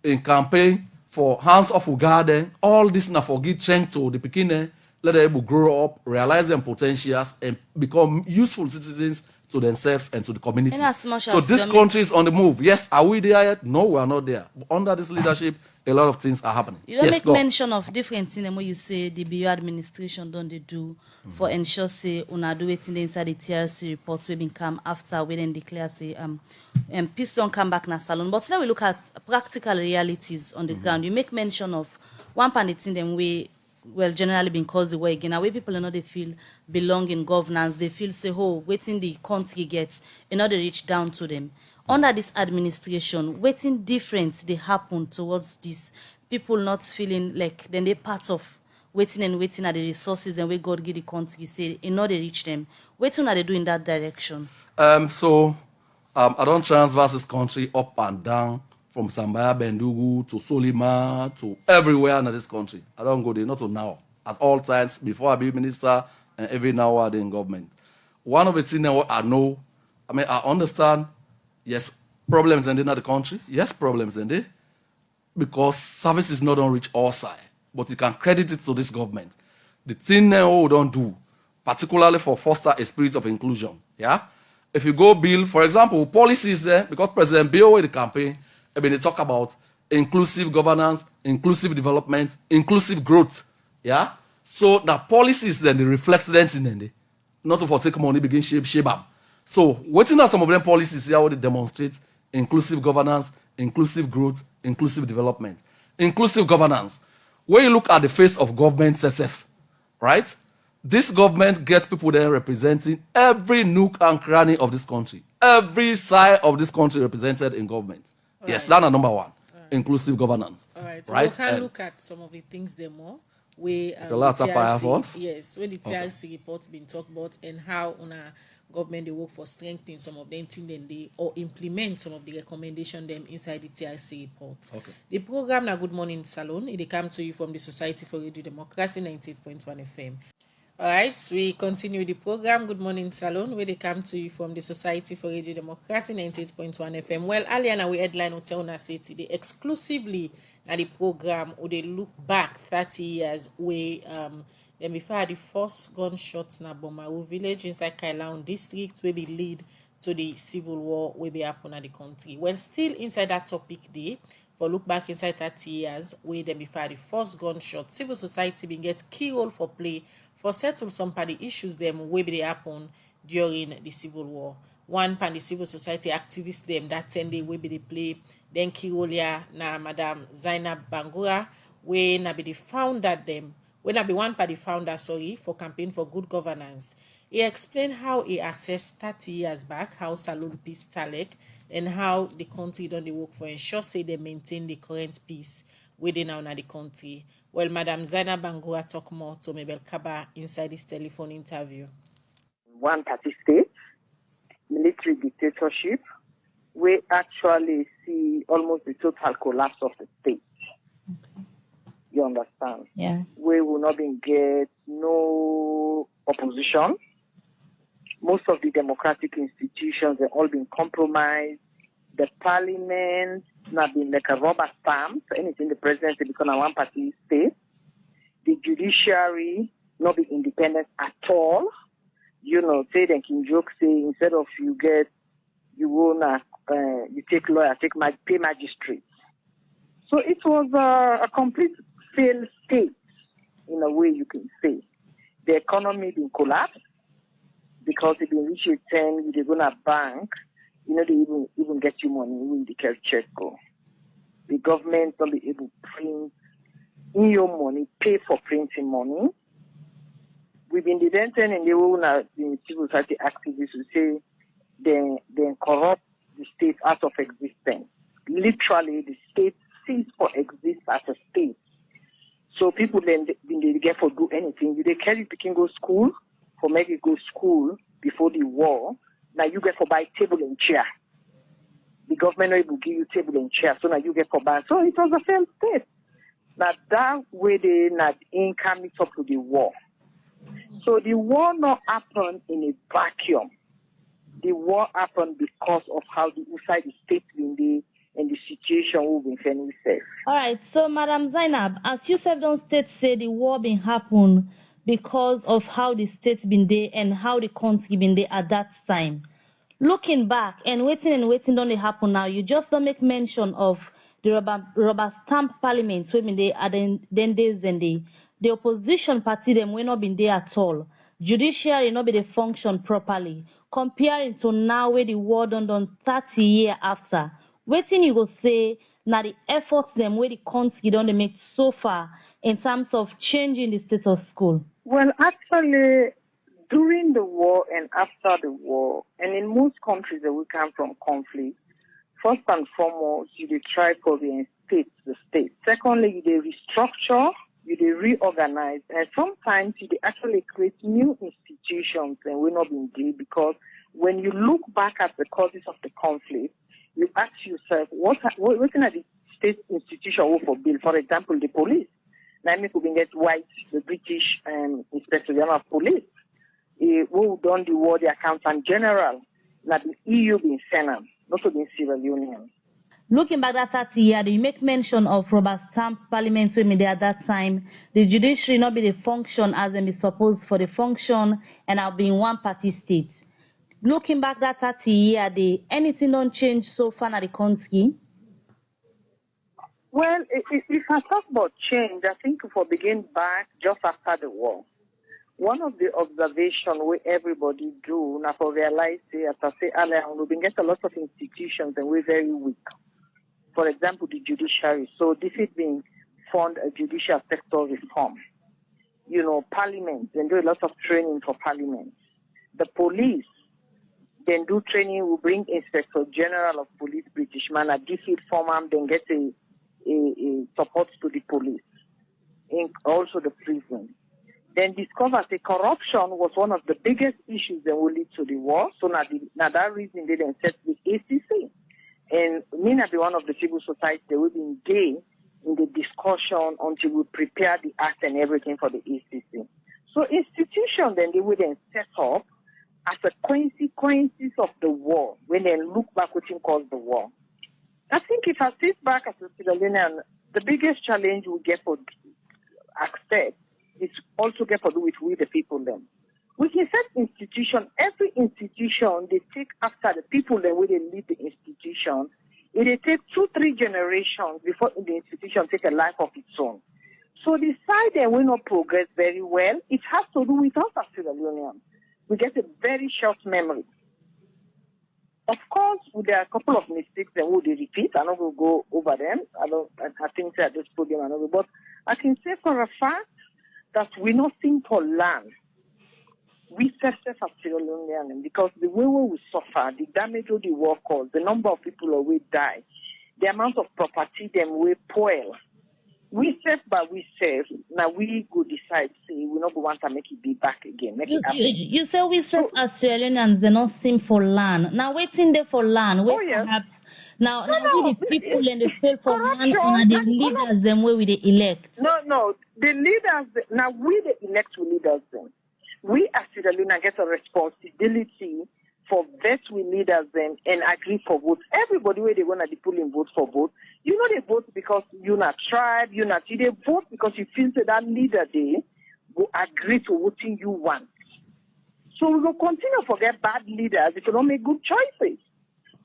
in campaign for hands off garden, all this na for give strength to the Pekin, let them able grow up, realize their potentials, and become useful citizens to themselves and to the community. So this country is on the move. Yes, are we there yet? No, we are not there. But under this leadership, a lot of things are happening. You don't make mention of different things when you say the BU administration don't they do for ensure say una do it inside the TRC reports we been come after we then declare say peace don't come back na salon. But now we look at practical realities on the ground. You make mention of one pandit in them way generally been caused the way again. Now, where people are not they feel belong in governance, they feel say, oh, waiting the country gets, in order to reach down to them. Under this administration, waiting different they happen towards this. People not feeling like then they part of waiting and waiting at the resources and where God give the country say in order to reach them. Waiting are they do in that direction? I don't transverse this country up and down. From Sambaya, Bendugu, to Solima, to everywhere in this country. I don't go there, not to now. At all times, before I be minister, and every now and then in government. One of the things I know, I understand, yes, problems in the country. Yes, problems in there. Because services not on reach all sides. But you can credit it to this government. The thing we don't do, particularly for foster a spirit of inclusion. Yeah? If you go bill, for example, policies there, because President Bill in the campaign, they talk about inclusive governance, inclusive development, inclusive growth. Yeah? So the policies then they reflect that in them. Not to take money, begin shape up. So waiting at some of them policies here, how they demonstrate inclusive governance, inclusive growth, inclusive development. Inclusive governance. When you look at the face of government SSF, right? This government gets people there representing every nook and cranny of this country. Every side of this country represented in government. Right. Yes, that's number one. Right. Inclusive governance. All right. So right? we can look at some of the things there more. Where the TRC, yes, when the TRC report's been talked about and how on a government they work for strengthening some of them things then they or implement some of the recommendation them inside the TRC report. Okay. The program na Good Morning Salon, it come to you from the Society for Radio Democracy 98.1 FM. All right, we continue the program Good Morning Salon, where they come to you from the Society for Radio Democracy 98.1 FM. Well, earlier now we headline hotel na city they exclusively at the program or they look back 30 years where then before the first gunshots na Bomaru village inside Kailahun district will be lead to the civil war will be happen at the country. Well, still inside that topic day for look back inside 30 years where then before the first gunshot, civil society been get key role for play for settle some party issues them will be happen during the civil war. One pan the civil society activists them that 10 day will be the play. Then Kirolia na Madam Zainab Bangura, we na be the founder them, we na be one party founder, for campaign for good governance. He explained how he assessed 30 years back, how Salon peace talek, and how the country done the work for ensure say they maintain the current peace within now the country. Well, Madam Zainab Bangura talk more to Mabel Kaba inside this telephone interview. One party state, military dictatorship, we actually see almost the total collapse of the state. Okay. You understand? Yeah. We will not get no opposition. Most of the democratic institutions have all been compromised. The parliament not been like a rubber stamp. Anything the presidency become a one-party state. The judiciary not be independent at all. You know, say they can joke say instead of you take lawyer, pay magistrates. So it was a complete failed state in a way you can say. The economy been collapsed because it been reached 10, they're gonna bank, they even get you money when the cash check go. The government don't be able to print in your money, pay for printing money. We've been debating in the civil society activists who say they corrupt the state out of existence. Literally, the state ceased to exist as a state. So people then they get for do anything. They carry picking go school for make it go school before the war. Now you get for buy table and chair. The government will give you table and chair, so now you get for buy. So it was a failed state. Now that way they not income it up to the war. So the war not happened in a vacuum. The war happened because of how the outside the state been there and the situation we've been facing. All right, so Madam Zainab, as you said, don't state say the war been happen because of how the state been there and how the country been there at that time. Looking back and waiting don't they happen now, you just don't make mention of the rubber stamp parliament so been there at then days and the opposition party them will not been there at all. Judiciary not be the function properly. Comparing to now where the war done 30 years after. Waiting you go say now the efforts them where the country don't make so far in terms of changing the state of school. Well, actually, during the war and after the war, and in most countries that we come from conflict, first and foremost, you try to reinstate the state. Secondly, you restructure, you reorganize, and sometimes you actually create new institutions and we're not being done because when you look back at the causes of the conflict, you ask yourself, what are the state institutions for bill? For example, the police. Now, we can get white, the British Inspector General of Police. Who done the war, the Accountant General. Now, the EU being Senate, not being Sierra Leone. Looking back at 30 years, you make mention of rubber stamp parliament women there at that time. The judiciary not be the function as they be supposed for the function and have been one party state. Looking back that 30 years, anything don't change so far in the country? Well, if I talk about change, I think if we begin back just after the war, one of the observations where everybody do, now for realize, as I say earlier, we've been getting a lot of institutions and we're very weak. For example, the judiciary. So this is being fund a judicial sector reform. You know, parliament, then do a lot of training for parliament. The police, then do training, will bring Inspector General of Police, British man, a defeat form, then get a support to the police, and also the prison. Then discover that corruption was one of the biggest issues that will lead to the war. So now that reason they then set the ACC. And me not be one of the civil society that will be engaged in the discussion until we prepare the act and everything for the ACC. So institutions then they will then set up as a consequences of the war when they look back what caused the war. I think if I sit back as a civilian, the biggest challenge we get for accept is also get to do with we the people then. We can set institution, every institution they take after the people then when they lead the institution, it take 2-3 generations before the institution take a life of its own. So the side that will not progress very well, it has to do with us as civilians. We get a very short memory. Of course, there are a couple of mistakes that would repeat. I'm not going to go over them. I think that this podium and all, but I can say for a fact that we're not seeing for land. We self as Sierra Leonean because the way we suffer, the damage of the war caused, the number of people who will die, the amount of property them will spoil. We self by we self, now we go decide, say, we not want to make it be back again. You say we self as Sierra Leoneans, they're not seem for land. Now waiting there for land, perhaps. Now, the people and the fail for land and the leaders them where we they elect. No, the leaders, now we the elect we leaders them. We as Sierra Leone get a responsibility for vet we leaders them and agree for votes. Everybody where they want to pull in votes for vote. You know they vote because you're not tribe, you they vote because you feel that leader they will agree to voting you want. So we will continue to get bad leaders if you don't make good choices.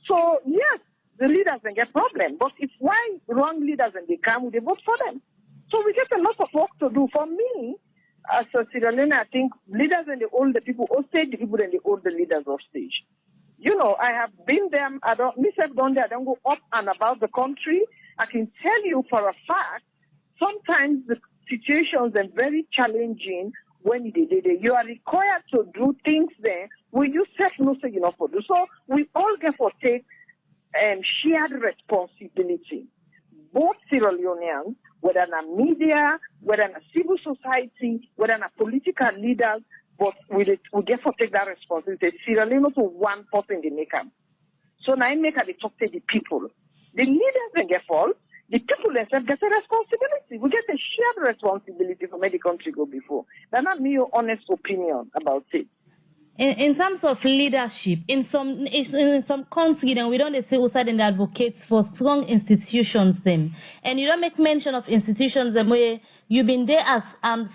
So yes, the leaders can get problem, but if why wrong leaders and they come, they vote for them. So we get a lot of work to do. For me, as a Sierra Leone, I think leaders and the older people all stage, the people and the older leaders off stage. You know, I have been there. I don't go up and about the country. I can tell you for a fact, sometimes the situations are very challenging when you are required to do things there when you self know say you not for do. So we all get for take shared responsibility. Both Sierra Leoneans, whether in a media, whether in a civil society, whether in a political leaders, but we get to take that responsibility. Sierra Leone to one person they make them. So now I make the talk to the people. The leaders don't get fault. The people themselves get a responsibility. We get a shared responsibility for making the country go before. That's not my honest opinion about it. In terms of leadership, in some countries, then we don't say outside and advocates for strong institutions then, and you don't make mention of institutions where you've been there as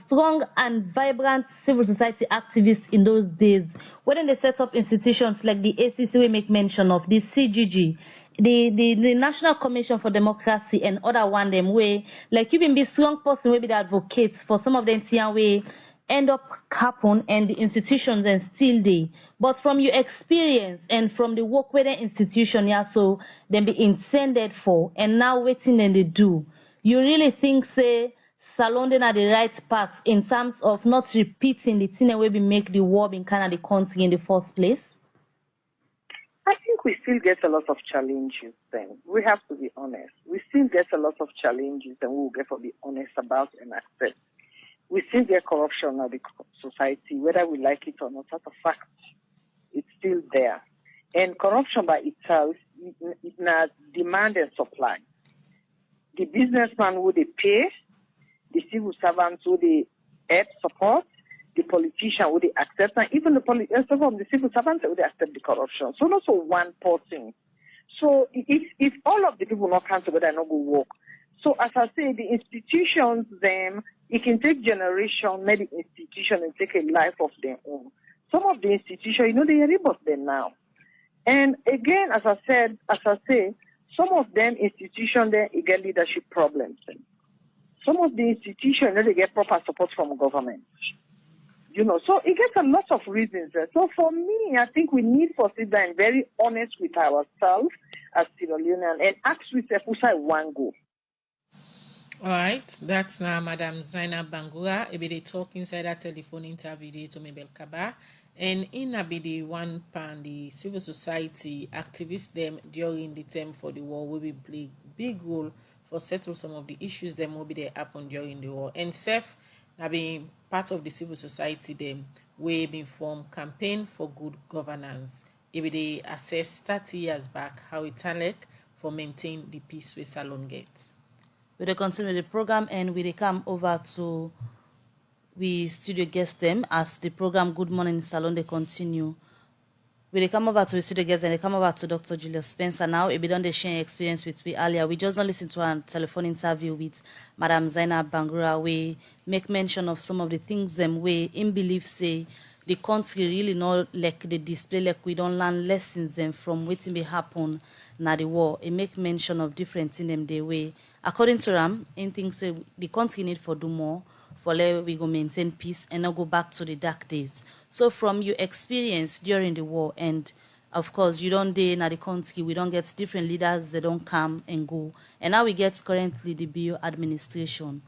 strong and vibrant civil society activists in those days. When they set up institutions like the ACC, we make mention of the CGG, the National Commission for Democracy, and other one them way like you've been be strong person will be the advocates for some of them way end up happen and the institutions and still they. But from your experience and from the work where the institution so then be intended for and now waiting and they do, you really think say Salon are the right path in terms of not repeating the thing where we make the war in Canada the country in the first place? I think we still get a lot of challenges then. We have to be honest. We still get a lot of challenges and we'll get to be honest about and accept. We still get corruption in the society, whether we like it or not. That's a fact. It's still there. And corruption by itself, it not demand and supply. The businessman who they pay, the civil servants who they help support, the politician who they accept, and even the civil servants who they accept the corruption. So not so one person. So if all of the people not come together and not go work. So as I say, the institutions, them, it can take generation, maybe institution and take a life of their own. Some of the institutions, they are able them now. And again, as I say, some of them institutions, they get leadership problems. Some of the institutions, they get proper support from government. So it gets a lot of reasons. So for me, I think we need to sit down and very honest with ourselves as Sierra Leonean and ask ourselves who side one go. All right, that's now Madam Zainab Bangura. It be the talk inside that telephone interview to Mabel Kaba. And in a be the one pan the civil society activists them during the term for the war will be play big role for settle some of the issues that will be there happen during the war. And SEF have been part of the civil society them we been formed campaign for good governance. It be they assess 30 years back how it like for maintain the peace with Salon Gate. We will continue the program and we will come over to we studio guest them as the program Good Morning Salon they continue. We will come over to the studio guest and they come over to Dr. Julius Spencer now. If we don't share experience with we earlier, we just not listen to a telephone interview with Madam Zainab Bangura. We make mention of some of the things them way in belief say the country really not like the display like we don't learn lessons them from waiting be happen na the war. It make mention of different things them they way. According to Ram, in things say the country need for do more for let we go maintain peace and not go back to the dark days. So from your experience during the war and of course you don't day na the country, we don't get different leaders, they don't come and go. And now we get currently the BO administration.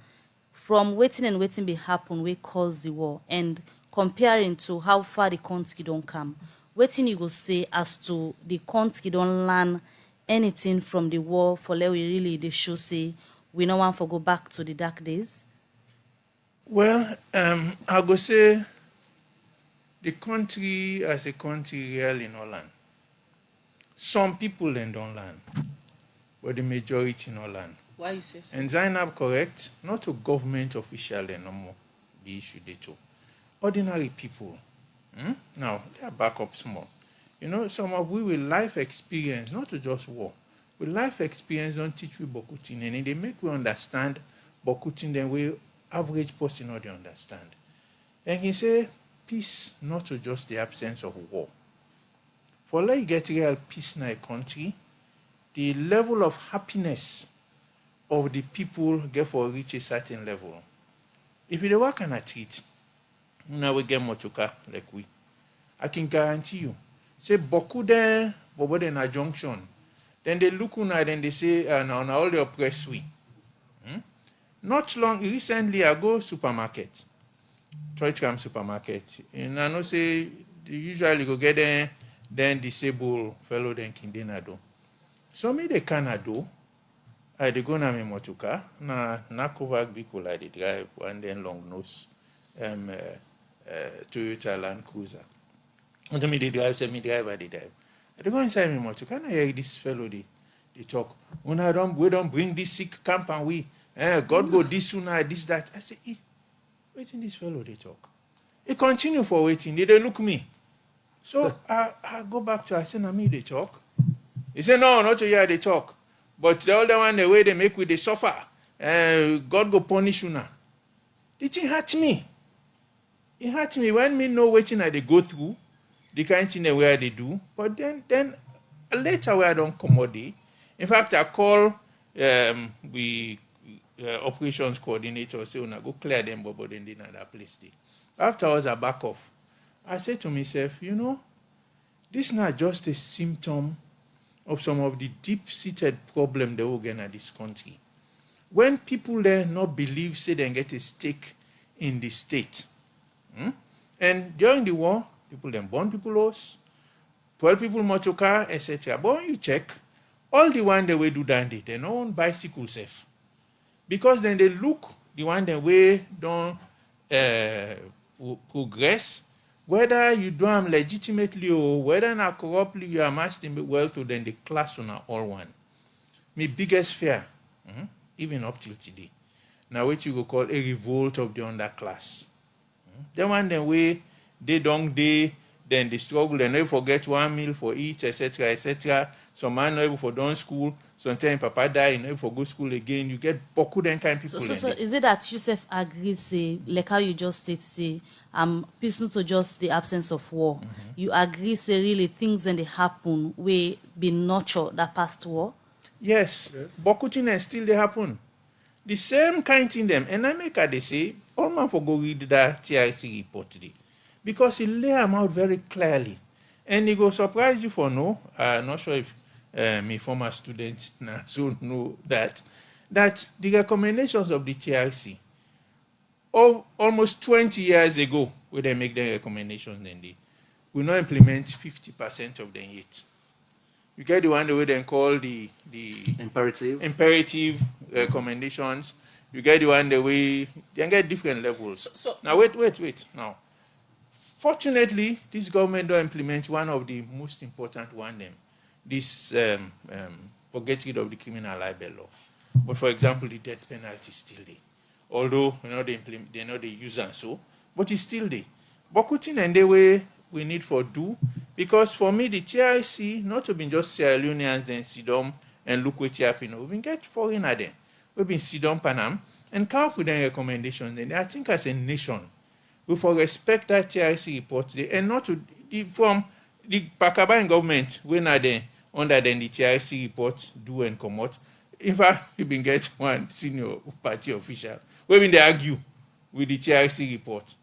From waiting be happen, we cause the war and comparing to how far the country don't come. Waiting you go say as to the country don't learn anything from the war for let we really they show say we no want to go back to the dark days? Well, I go say the country as a country really no land. Some people then don't land, but the majority no land. Why you say so? And Zainab correct, not to government official no more the issue they took. Ordinary people. Now they are back up small. Some of we with life experience, not to just war. With life experience don't teach we Bokutin and they make we understand Bokutin the way average person not they understand. And he say peace not to just the absence of war. For like get real peace in a country, the level of happiness of the people get for reach a certain level. If you work on a treat, now we get motoka like we. I can guarantee you. Say Boku there, but in a junction. Then they look on and they say, now all your press we. Not long, recently I go supermarket. Choice supermarket. And I know say, they usually go get there, then disable fellow then kindenado. So me they can do. They go na me motuka, na cover vehicle I drive, and then long nose Toyota Land Cruiser. And me they drive, say me drive, I drive. I go inside me motuka, and I hear this fellow They talk. We don't bring this sick camp and we, God go this sooner, this, that. I say, waiting this fellow, they talk. He continue for waiting. They look me. So I go back to, I say, me, they talk. He said, no, not to hear they talk. But the other one, the way they make with the suffer, God go punish you now. The thing hurt me. It hurt me when me know waiting that they go through, the kind of thing where they do. But then later where I don't commodity. In fact, I call the operations coordinator, say, go clear them, but then they not that place. Afterwards, I back off. I say to myself, this is not just a symptom of some of the deep-seated problems they will get in this country. When people there not believe, say they get a stake in the state. And during the war, people then burn people house, 12 people motor car, etc. But when you check, all the one they will do that day, they don't own bicycle safe. Because then they look, the one they way don't progress, whether you do them legitimately or whether not corruptly you are amassing wealth, to then the class on all one. My biggest fear, even up till today, now what you go call a revolt of the underclass. The one the way they don't then they struggle, they never forget 1 meal for each, etc., etc. Some man not able for done school, sometimes papa die, you never for go school again. You get boku then kind of people. So is it that Yusuf agrees, say, like how you just state, say, peace not to just the absence of war. You agree, say, really things then they happen where be nurtured that past war? Yes. Boku things still they happen. The same kind in them. And I make they say, all man for go read that TIC report today. Because he lay them out very clearly. And he go surprise you for no. I'm not sure if my former students now so know that the recommendations of the TIC almost 20 years ago, where they make their recommendations, then they will not implement 50% of them yet. You get the one the way they call the imperative recommendations. You get the one the way they get different levels. So now wait. Now, fortunately, this government don't implement one of the most important one them. This forget rid of the criminal libel law. But for example, the death penalty is still there. Although they know they use and so, but it's still there. But cutting and the way we need for do, because for me the TIC not to be just Sierra Leoneans then sit down and look what happening. We've been get foreigner then. We've been sit down Panam and come up with their recommendations. Then I think as a nation, we for respect that TIC report there and not to from the Pakaban government when are they under then the TIC report do and come out. In fact, we've been get one senior party official. We've been they argue with the TIC report.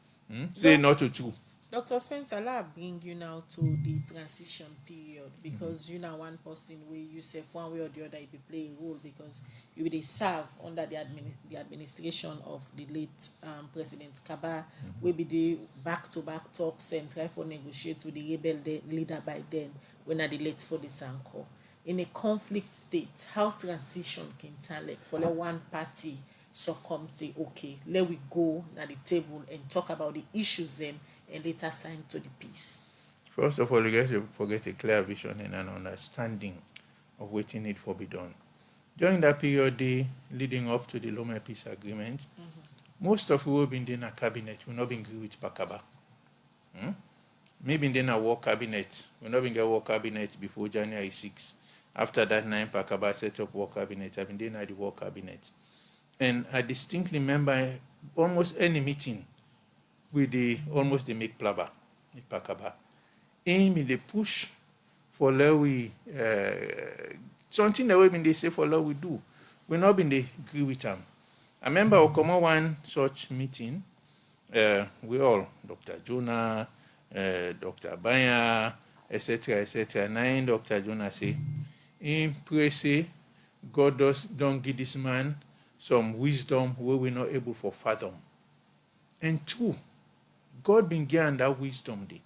Say not to true. Dr. Spencer, I'll bring you now to the transition period because you know one person where you say one way or the other you be play a role because you will serve under the administration of the late President Kaba, will be the back-to-back talks and try for negotiate with the rebel leader by then when are the late for the Sanko. In a conflict state, how transition can tell like for the one party succumb say okay, let we go at the table and talk about the issues then and later sign to the peace. First of all, you guys forget a clear vision and an understanding of what need for be done. During that period, leading up to the Loma Peace Agreement, most of who have been in a cabinet will not be agree with Pakaba. Maybe in a war cabinet, we're not being a war cabinet before January 6. After that, 9 Pakaba set up war cabinet. I've been at the war cabinet. And I distinctly remember almost any meeting with almost the make plaba, the Pakaba. Aim in the push for law we something that we been they say for law we do. We not been they agree with them. I remember we come on one such meeting, we all, Dr. Jonah, Dr. Banya, etc. Nine Dr. Jonah say, in pray say, God don't give this man some wisdom where we're not able to fathom. And 2, God been given that wisdom day.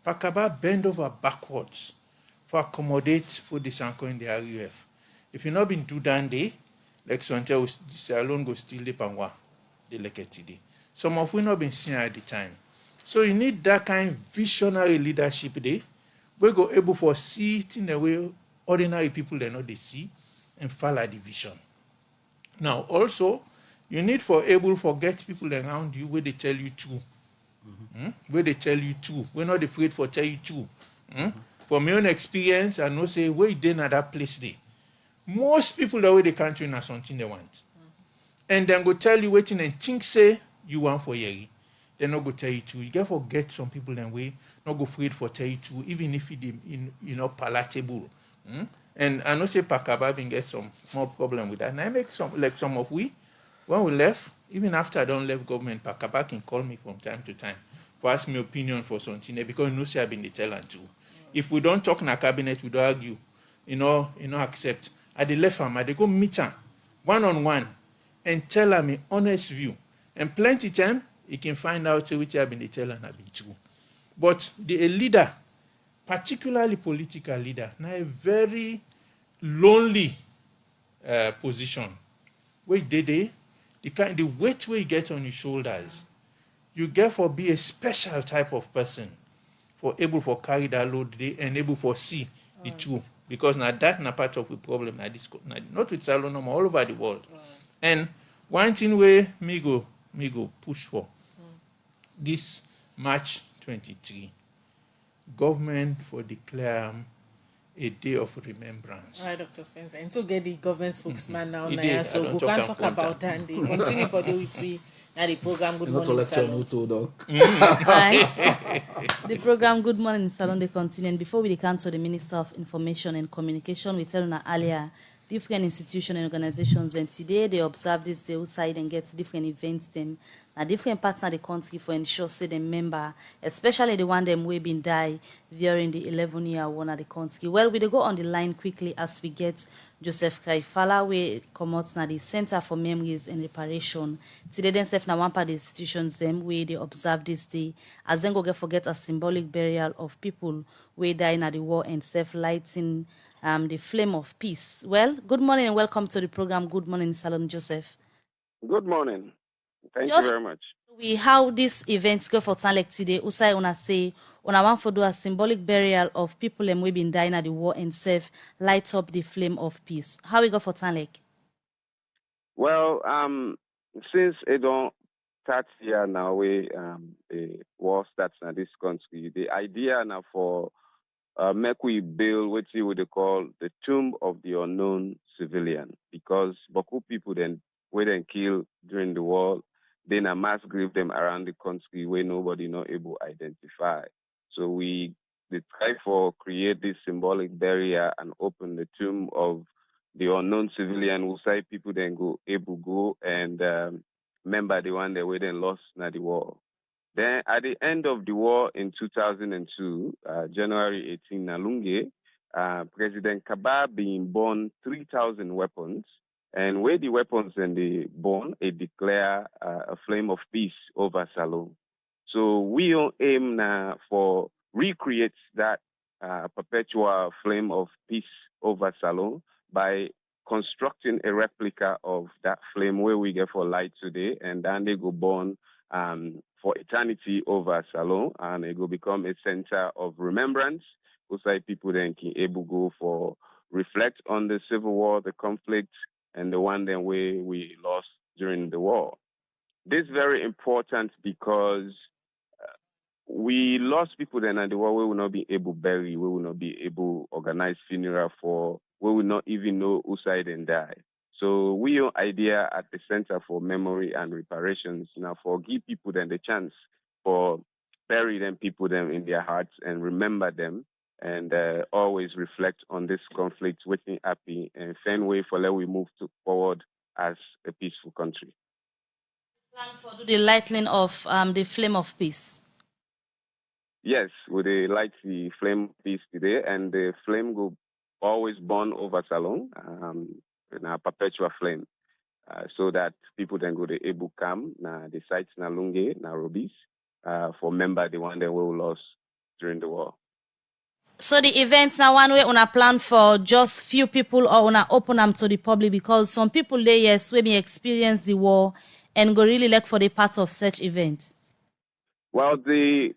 Pakaba bend over backwards for accommodate for the Sanko in the RUF. If you not been do that day, like Sonja alone go steal the Pangwa, the Leketidi. Some of we not been seen at the time. So you need that kind of visionary leadership day. We go able for see it in the way ordinary people they know they see. and follow the vision. Now, also, you need for able to get people around you where they tell you to. Where they tell you to. We're not afraid for tell you to. From my own experience, I know say where they in that place there. Most people the way they country na something they want. And then go tell you waiting and think say you want for yeri. They not go tell you to. You get forget some people then way not go afraid for tell you to, even if it palatable. And I know say Pakaba been get some more problem with that. And I make some of we when we left, even after I don't left government, Pakaba can call me from time to time for ask me opinion for something because you know say I've been the teller too. If we don't talk in a cabinet, we don't argue. Accept. At the left farm, they go meet her one-on-one and tell her my honest view. And plenty time, you can find out which I've been the teller and I've been true. But a leader, particularly political leader, now a very lonely position. Where the weight where you get on your shoulders, you get for be a special type of person for able for carry that load today and able for see the truth. Because now that's not part of the problem. Not with Salon, all over the world. And one thing where me go push for this March 23, government for declare a day of remembrance. All right, Dr. Spencer. And to get the government spokesman now, So we can talk about that and they continue for the week. Now the program Good Morning Salon. Right. The program Good Morning Salon they continue. And before we come to the Minister of Information and Communication, we tell you earlier different institutions and organizations, and today they observe this day outside and get different events them. Now different parts of the country for ensure say the member, especially the one them we been die during the 11-year war of the country. Well, we go on the line quickly as we get Joseph Kaifala, we come out now the Center for Memories and Reparation. Today then self now one part of the institutions them where they observe this day as then go get forget a symbolic burial of people who die in the war and self-lighting the flame of peace. Well, good morning and welcome to the program Good Morning Salon, Joseph. Good morning. Thank you very much. How this event go for Tanlek today, Usai una say, una want to do a symbolic burial of people and we been dying at the war and self light up the flame of peace. How we go for Tanlek? Well, since it don't start here now, the war starts in this country, the idea now for make we build what you would call the tomb of the unknown civilian, because Boku people then were then killed during the war, then a mass grave them around the country where nobody not able to identify. So they try for create this symbolic barrier and open the tomb of the unknown civilian who say people then go and remember the one that were then lost in the war. Then at the end of the war in 2002, January 18, Nalunge, President Kaba being born 3,000 weapons. And where the weapons then they born, it declare a flame of peace over Salon. So we aim now for recreate that perpetual flame of peace over Salon by constructing a replica of that flame where we get for light today, and then they go born for eternity over Salon, and it will become a center of remembrance. Also, people then can able go for reflect on the civil war, the conflict, and the one then we lost during the war. This is very important because we lost people then at the war. We will not be able to bury, we will not be able to organize funeral for, we will not even know who died and died. So we have idea at the Center for Memory and Reparations now for give people then the chance for bury them people them in their hearts and remember them and always reflect on this conflict, waiting happy and find way for let we move forward as a peaceful country. Plan for the lighting of the flame of peace. Yes, we light the flame of peace today, and the flame will always burn over Salon in a perpetual flame, so that people then go to able come na the sites na Lunge, na Robis, for remember the one that we lost during the war. So the events now one way on a plan for just few people or on a open them to the public, because some people they yes when we experience the war and go really like for the parts of such event. Well, the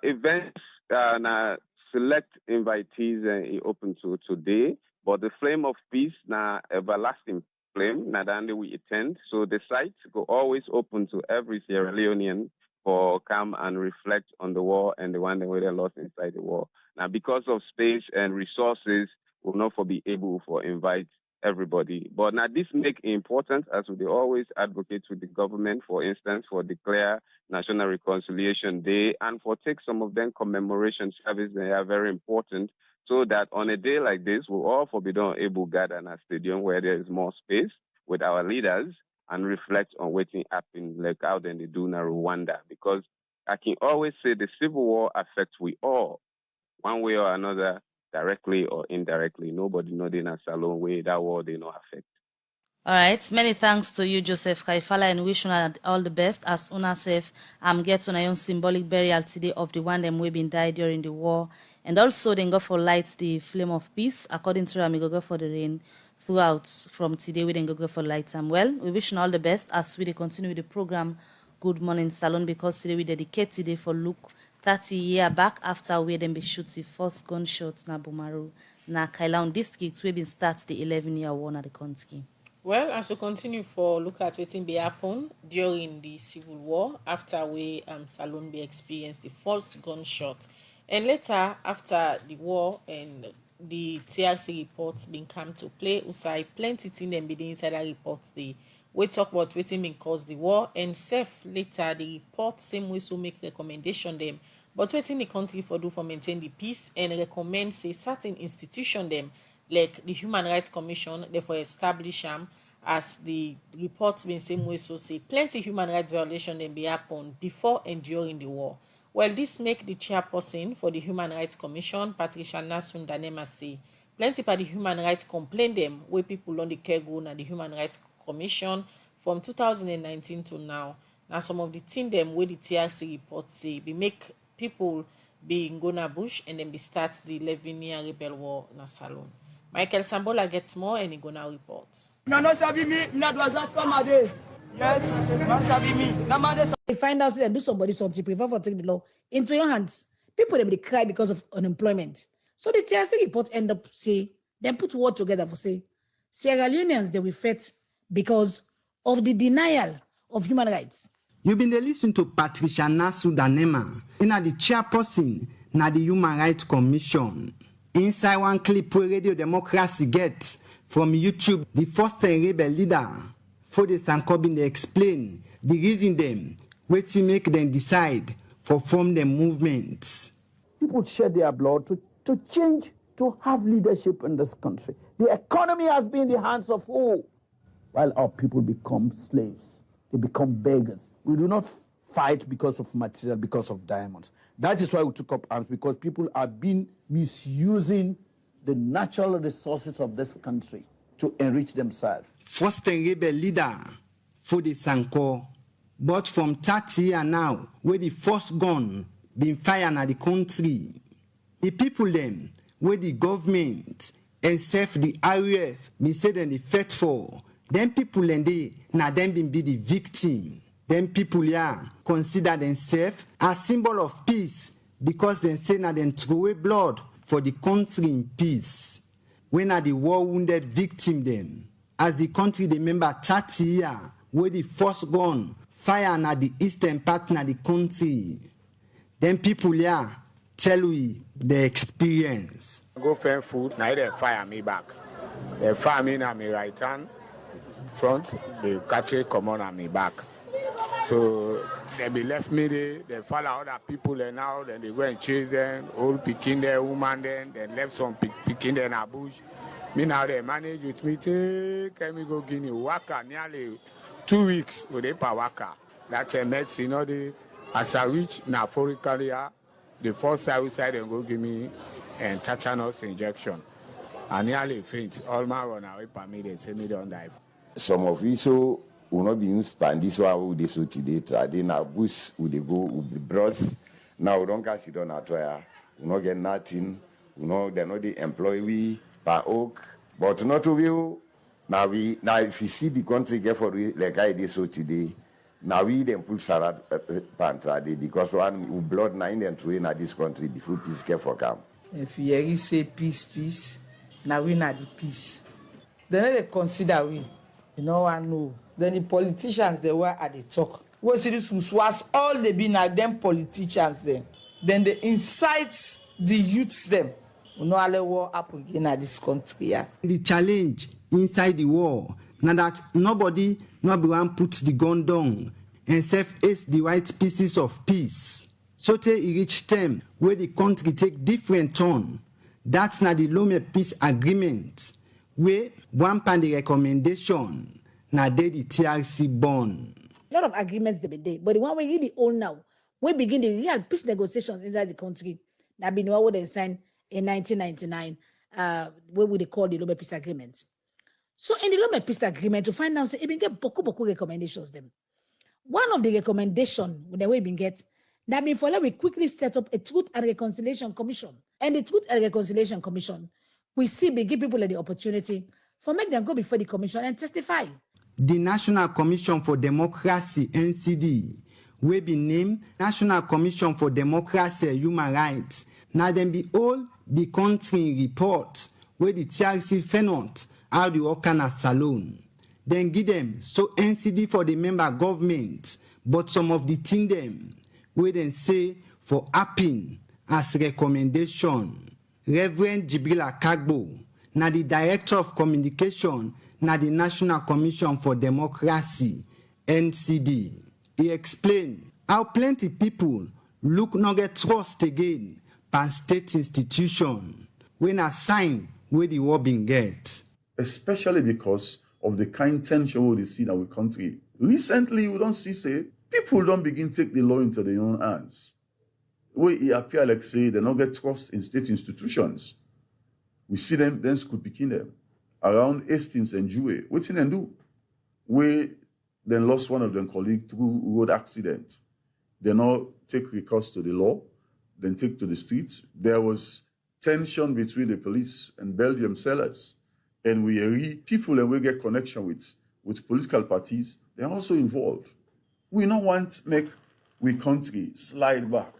events na select invitees open to today, But the flame of peace, na everlasting flame, na then we attend. So the site go always open to every Sierra Leonean for come and reflect on the war and the one that they lost inside the war. Now, because of space and resources, we'll not be able to invite everybody. But now this make important as we always advocate with the government, for instance, for declare National Reconciliation Day and for take some of them commemoration service. They are very important so that on a day like this, we'll all be able to gather in a stadium where there is more space with our leaders and reflect on what happened, like how then they do in Rwanda. Because I can always say the civil war affects we all, one way or another, directly or indirectly. Nobody know in a salon way that war they not affect. All right, many thanks to you, Joseph Kaifala, and wish you all the best as una safe. Get on your symbolic burial today of the one them we been died during the war, and also then go for light the flame of peace. According to Rami, go for the rain throughout from today. We then go for light. Well, we wish you all the best as we continue with the program. Good Morning Salon, because today we dedicate today for look 30 years back after we then be shoot the first gunshot na Bomaru na Kailahun district we been start the 11-year war na the country. Well, as we continue for look at what be happen during the Civil War, after we Salon be experienced the first gunshot, and later after the war and the TRC reports been come to play, usai plenty thing them be the insider reports we talk about wetin been cause the war, and self later the report same way so make recommendation them, but wetin the country for do for maintain the peace and recommend say certain institution them like the Human Rights Commission, therefore establish them as the reports been same way so say plenty human rights violation then be happen before and during the war. Well, this make the chairperson for the Human Rights Commission, Patricia Nasundanema, say plenty for the human rights complain them where people on the care go na the Human Rights Commission from 2019 to now. Now some of the thing them where the TRC report say be make people be in Gona Bush and then be start the 11-year rebel war na Salon. Michael Sambola gets more and he gonna report. Yes, they find out and do somebody something, prefer for taking the law into your hands. People they cry because of unemployment. So the TRC report end up say, then put word together for say, Sierra Leoneans they will fight because of the denial of human rights. You've been listening to Patricia Nasundanema, the chairperson na the Human Rights Commission. Inside one clip where Radio Democracy gets from YouTube, the first rebel leader for the Sankobin they explain the reason them where to make them decide for form their movements. People shed their blood to change, to have leadership in this country. The economy has been in the hands of who? While our people become slaves, they become beggars. We do not fight because of material, because of diamonds. That is why we took up arms, because people have been misusing the natural resources of this country to enrich themselves. First rebel leader for the Sanko, but from 30 years now, where the first gun been fired at the country, the people them, where the government and self the RUF, me say them the fight for, them people and they, now them been be the victim. Them people here consider themselves a symbol of peace because they say that they throw away blood for the country in peace. When are the war wounded victim them? As the country they remember 30 years where the first gun fire at the eastern part of the country. Them people here tell we their experience. Go find food, now they fire me back. They fire me on my right hand front, they catch it come on me back. So they be left me there, they follow other people and now then they go and chase them, old picking their woman then left some picking them in a bush. Me now they manage with me, take me go Guinea, waka nearly 2 weeks with a per waka. That's a medicine, as I reach na foreign carrier, the first side and go give me a tetanus injection. I nearly faint, all my run away per me, they say me don't die. Some of you so will not be used by this one who they so today. Then our boost would they go with the bros. Now we don't get it on our trial. We not get nothing. We know they're not the employee per oak. But not to you. Now if you see the country get for like I did so today. Now we then pull Sarah Pantra because one blood nine and train at this country before peace care for come. If you say peace, Now we na the peace. They no dey consider we. You know I know. Then the politicians they were at the talk. We see this was all they be now them politicians them. Then they incite the youths them. We know how what happen in this country. Yeah. The challenge inside the war, now that nobody not be one put the gun down and self-ace the right pieces of peace. So till it reach time where the country take different turn. That's not the Lome Peace Agreement, where one pan the recommendation, now they the TRC born. A lot of agreements they be there, but the one we really own now, we begin the real peace negotiations inside the country. That been what they signed in 1999, what would they call the Lome Peace Agreement. So in the Lome Peace Agreement, to find out, say, it been get boku recommendations them. One of the recommendation that we been get, that mean for that we quickly set up a Truth and Reconciliation Commission. And the Truth and Reconciliation Commission, we see we give people the opportunity for make them go before the commission and testify. The National Commission for Democracy, NCD, will be named National Commission for Democracy and Human Rights. Now then be all the country report where the TRC fenot how the work salon. Then give them so NCD for the member government, but some of the thing them we then say for apping as recommendation. Reverend Jibril Akagbo, now the Director of Communication, now the National Commission for Democracy, NCD. He explained how plenty people look not get trust again by state institution when a sign where the war been get. Especially because of the kind tension we see in our country. Recently, we don't see, say, people don't begin to take the law into their own hands. Where it appear like, say, they don't get trust in state institutions. We see them, then school picking them. Around Hastings and Jue, what did they do? Where they lost one of their colleagues through road accident. They now take recourse to the law, then take to the streets. There was tension between the police and Belgium sellers. And people and we get connection with political parties, they're also involved. We don't want to make we country slide back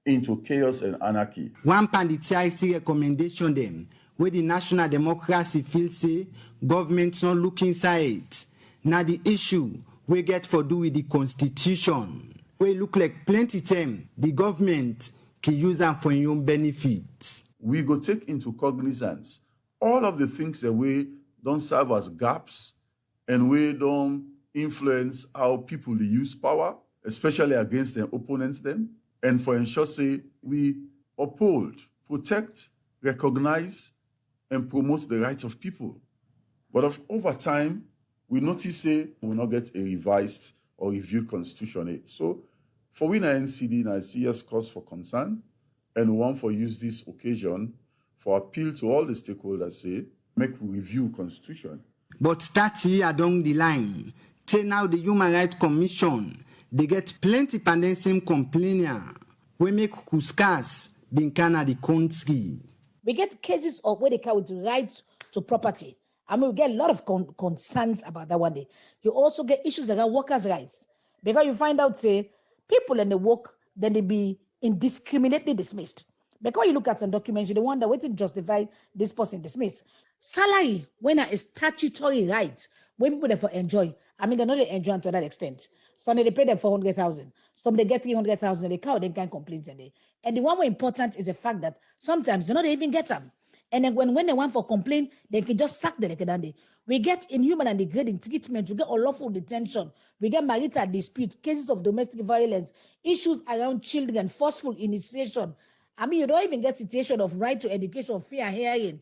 into chaos and anarchy. One pan the TIC recommendation them, where the National Democracy feels say government's not looking inside. Now the issue we get for do with the constitution. We look like plenty time the government can use them for your own benefits. We go take into cognizance all of the things that we don't serve as gaps and we don't influence how people use power, especially against their opponents them. And for ensure, say, we uphold, protect, recognize, and promote the rights of people. But over time, we notice, say, we will not get a revised or reviewed constitution. So for we in NCD, I see serious cause for concern, and we want for use this occasion for appeal to all the stakeholders, say, make review constitution. But start here along the line. Till now the Human Rights Commission, they get plenty pandemic complainer. We make kuskas being Canada the country. We get cases of where they come with rights to property. I mean, we get a lot of concerns about that one day. You also get issues around workers' rights. Because you find out, say, people in the work, then they be indiscriminately dismissed. Because you look at some documents, you wonder what to justify this person dismissed. Salary, when a statutory right, when people therefore enjoy, I mean, they're not enjoy to that extent. Some they pay them 400,000, some they get 300,000, they count, they can't complain. And the one more important is the fact that sometimes they don't even get them. And then when they want for complaint, they can just sack the We get inhuman and degrading treatment, we get unlawful detention, we get marital dispute, cases of domestic violence, issues around children, forceful initiation. I mean, you don't even get situation of right to education, fair hearing.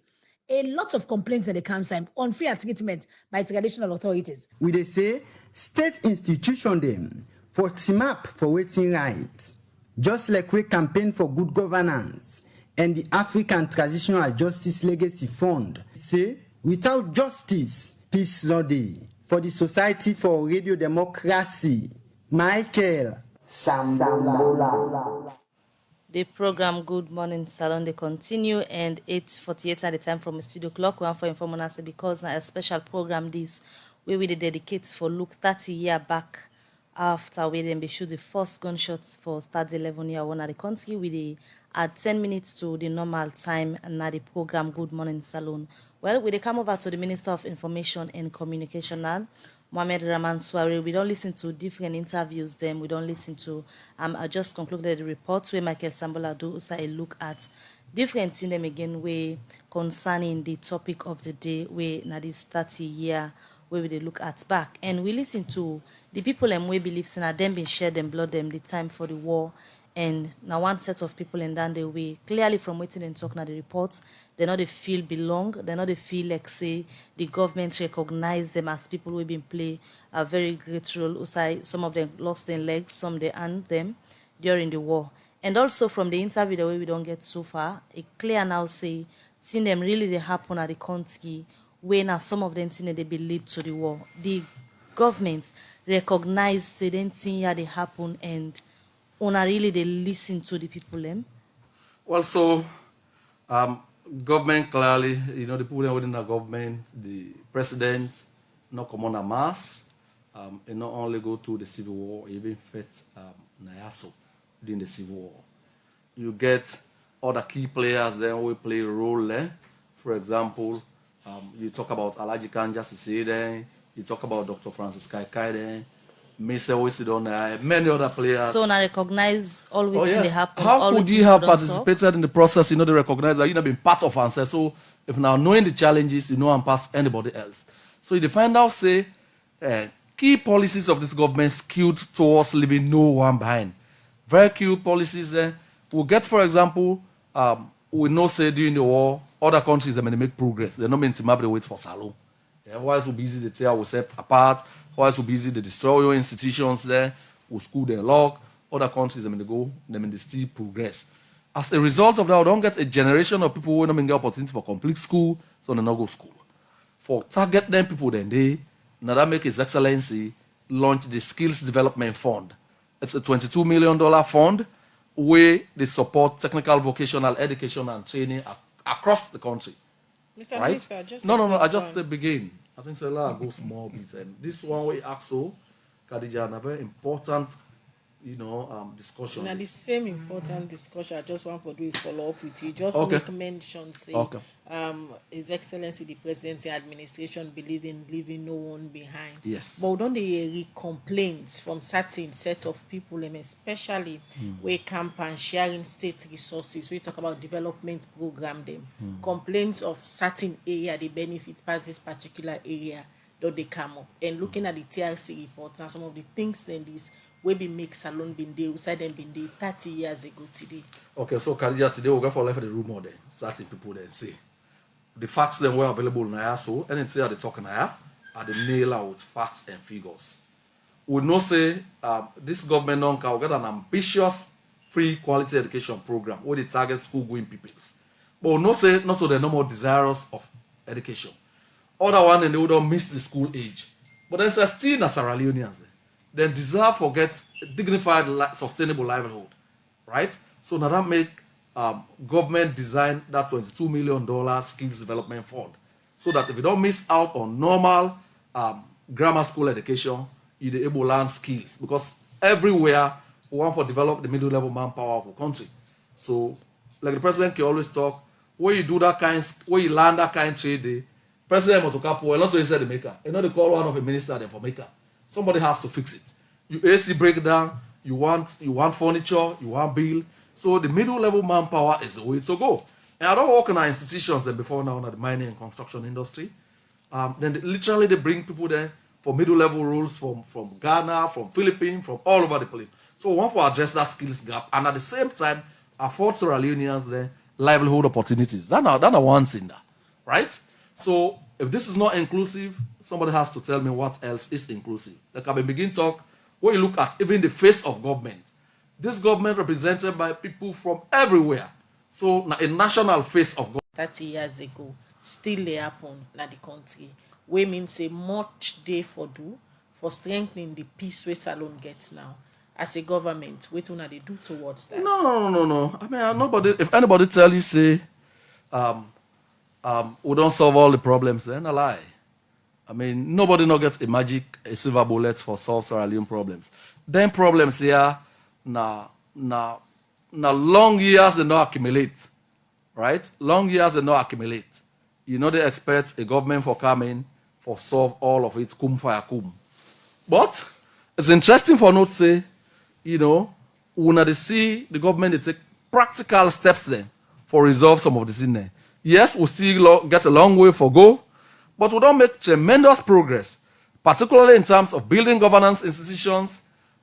A lot of complaints in the council, unfair treatment by traditional authorities. We they say state institution them for team up for waiting right. Just like we campaign for good governance and the African Transitional Justice Legacy Fund say without justice, peace no day. For the Society for Radio Democracy, Michael Sambola. The program Good Morning Salon they continue and 8:48 at the time from the studio clock. We want for informing us because now a special program this where we dedicate for look 30 years back after we then be shoot the first gunshots for start 11 year one at the country with the at 10 minutes to the normal time na the program Good Morning Salon. Well, we dey come over to the Minister of Information and Communication now, Mohamed Rahman Swari. We don't listen to different interviews then. We don't listen to, I just concluded the report where Michael Sambola do also a look at different things them again way concerning the topic of the day where na this 30 year where we dey look at back. And we listen to the people and we believe in them been shed them blood them the time for the war. And now one set of people in that way, clearly from waiting and talking at the reports, they know they feel belong, they know they feel like say the government recognize them as people who have been play a very great role. Some of them lost their legs, some they earned them during the war. And also from the interview, the way we don't get so far, it clear now say, seeing them really they happen at the country, where now some of them think they be lead to the war. The government recognize say then thing they happen and una really they listen to the people them? Well, so government clearly, the people within the government, the president, not come on a mass, and not only go to the civil war, even fit Nayaso during the civil war. You get other key players then will play a role there. For example, you talk about Alaji Kanja Sisi, you talk about Dr. Francis Kaikai then, Mr. Wisidon, many other players. So now recognize always they happen. How could you have participated in the process? They recognize that you have been part of answer. So if now knowing the challenges, you know and pass anybody else. So you find out say key policies of this government skewed towards leaving no one behind. Very key policies. We get, for example, we know say during the war, other countries they make progress. They're not meant to wait for Salon. Why is we busy the tear we set apart? Why is we busy the destroy your institutions there? We school their lock. Other countries they go, they still progress. As a result of that, we don't get a generation of people who don't get opportunity for complete school, so they not go school. For target them people then they now that make His Excellency launch the Skills Development Fund. It's a $22 million fund where they support technical vocational education and training across the country. Mr. Right? Minister, just No, I just begin. I think so I'll go small bit. And this one way also, Khadija, a very important, discussion. Now the same important discussion, I just want to do a follow up with you. Just Okay. make mention, say, Okay. His Excellency the Presidency administration believe in leaving no one behind. Yes. But don't they hear complaints from certain sets of people, and especially where campaign sharing state resources, we talk about development program them. Complaints of certain area they benefit past this particular area, don't they come up? And looking at the TRC reports and some of the things then this we be make Salon been there, outside them been there 30 years ago today. Okay, so Khadija, today we'll go for life of the rumor then. Certain people then say. The facts then were available now, so anything at the talk now are the nail out facts and figures. We know say this government will get an ambitious free quality education program where they target school going peoples. But we know say not so they're no more desirous of education. Other one and they don't miss the school age. But then still na Sierra Leoneans then desire for get dignified sustainable livelihood. Right? So now that make government design that $22 million skills development fund so that if you don't miss out on normal grammar school education, you're able to learn skills because everywhere we want to develop the middle level manpower of the country. So like the president can always talk, where you do that kind, where you learn that kind of trade, the president must a lot to inside the maker. You know they call one of a minister then for maker. Somebody has to fix it. You AC breakdown, you want furniture, you want bill. So the middle level manpower is the way to go. And I don't work in our institutions then before now in the mining and construction industry. Then they bring people there for middle level roles from Ghana, from Philippines, from all over the place. So we want to address that skills gap and at the same time afford Sierra Leoneans there livelihood opportunities. That's one thing there, right? So if this is not inclusive, somebody has to tell me what else is inclusive. Like I begin talk, when you look at even the face of government, this government represented by people from everywhere. So a national face of government. 30 years ago, still they happen in the country. We mean say much day for do for strengthening the peace we Salon gets now. As a government, what do they do towards that? No. I mean, if anybody tell you say, we don't solve all the problems, then a lie. I mean, nobody not gets a silver bullet for solve Sierra Leone problems. Then problems here, now long years they not accumulate, right? Long years they not accumulate. You know they expect a government for coming for solve all of it, kum fire kum. But it's interesting for note say, you know, when they see the government they take practical steps then for resolve some of the things there. Yes, we still get a long way for go, but we don't make tremendous progress, particularly in terms of building governance institutions,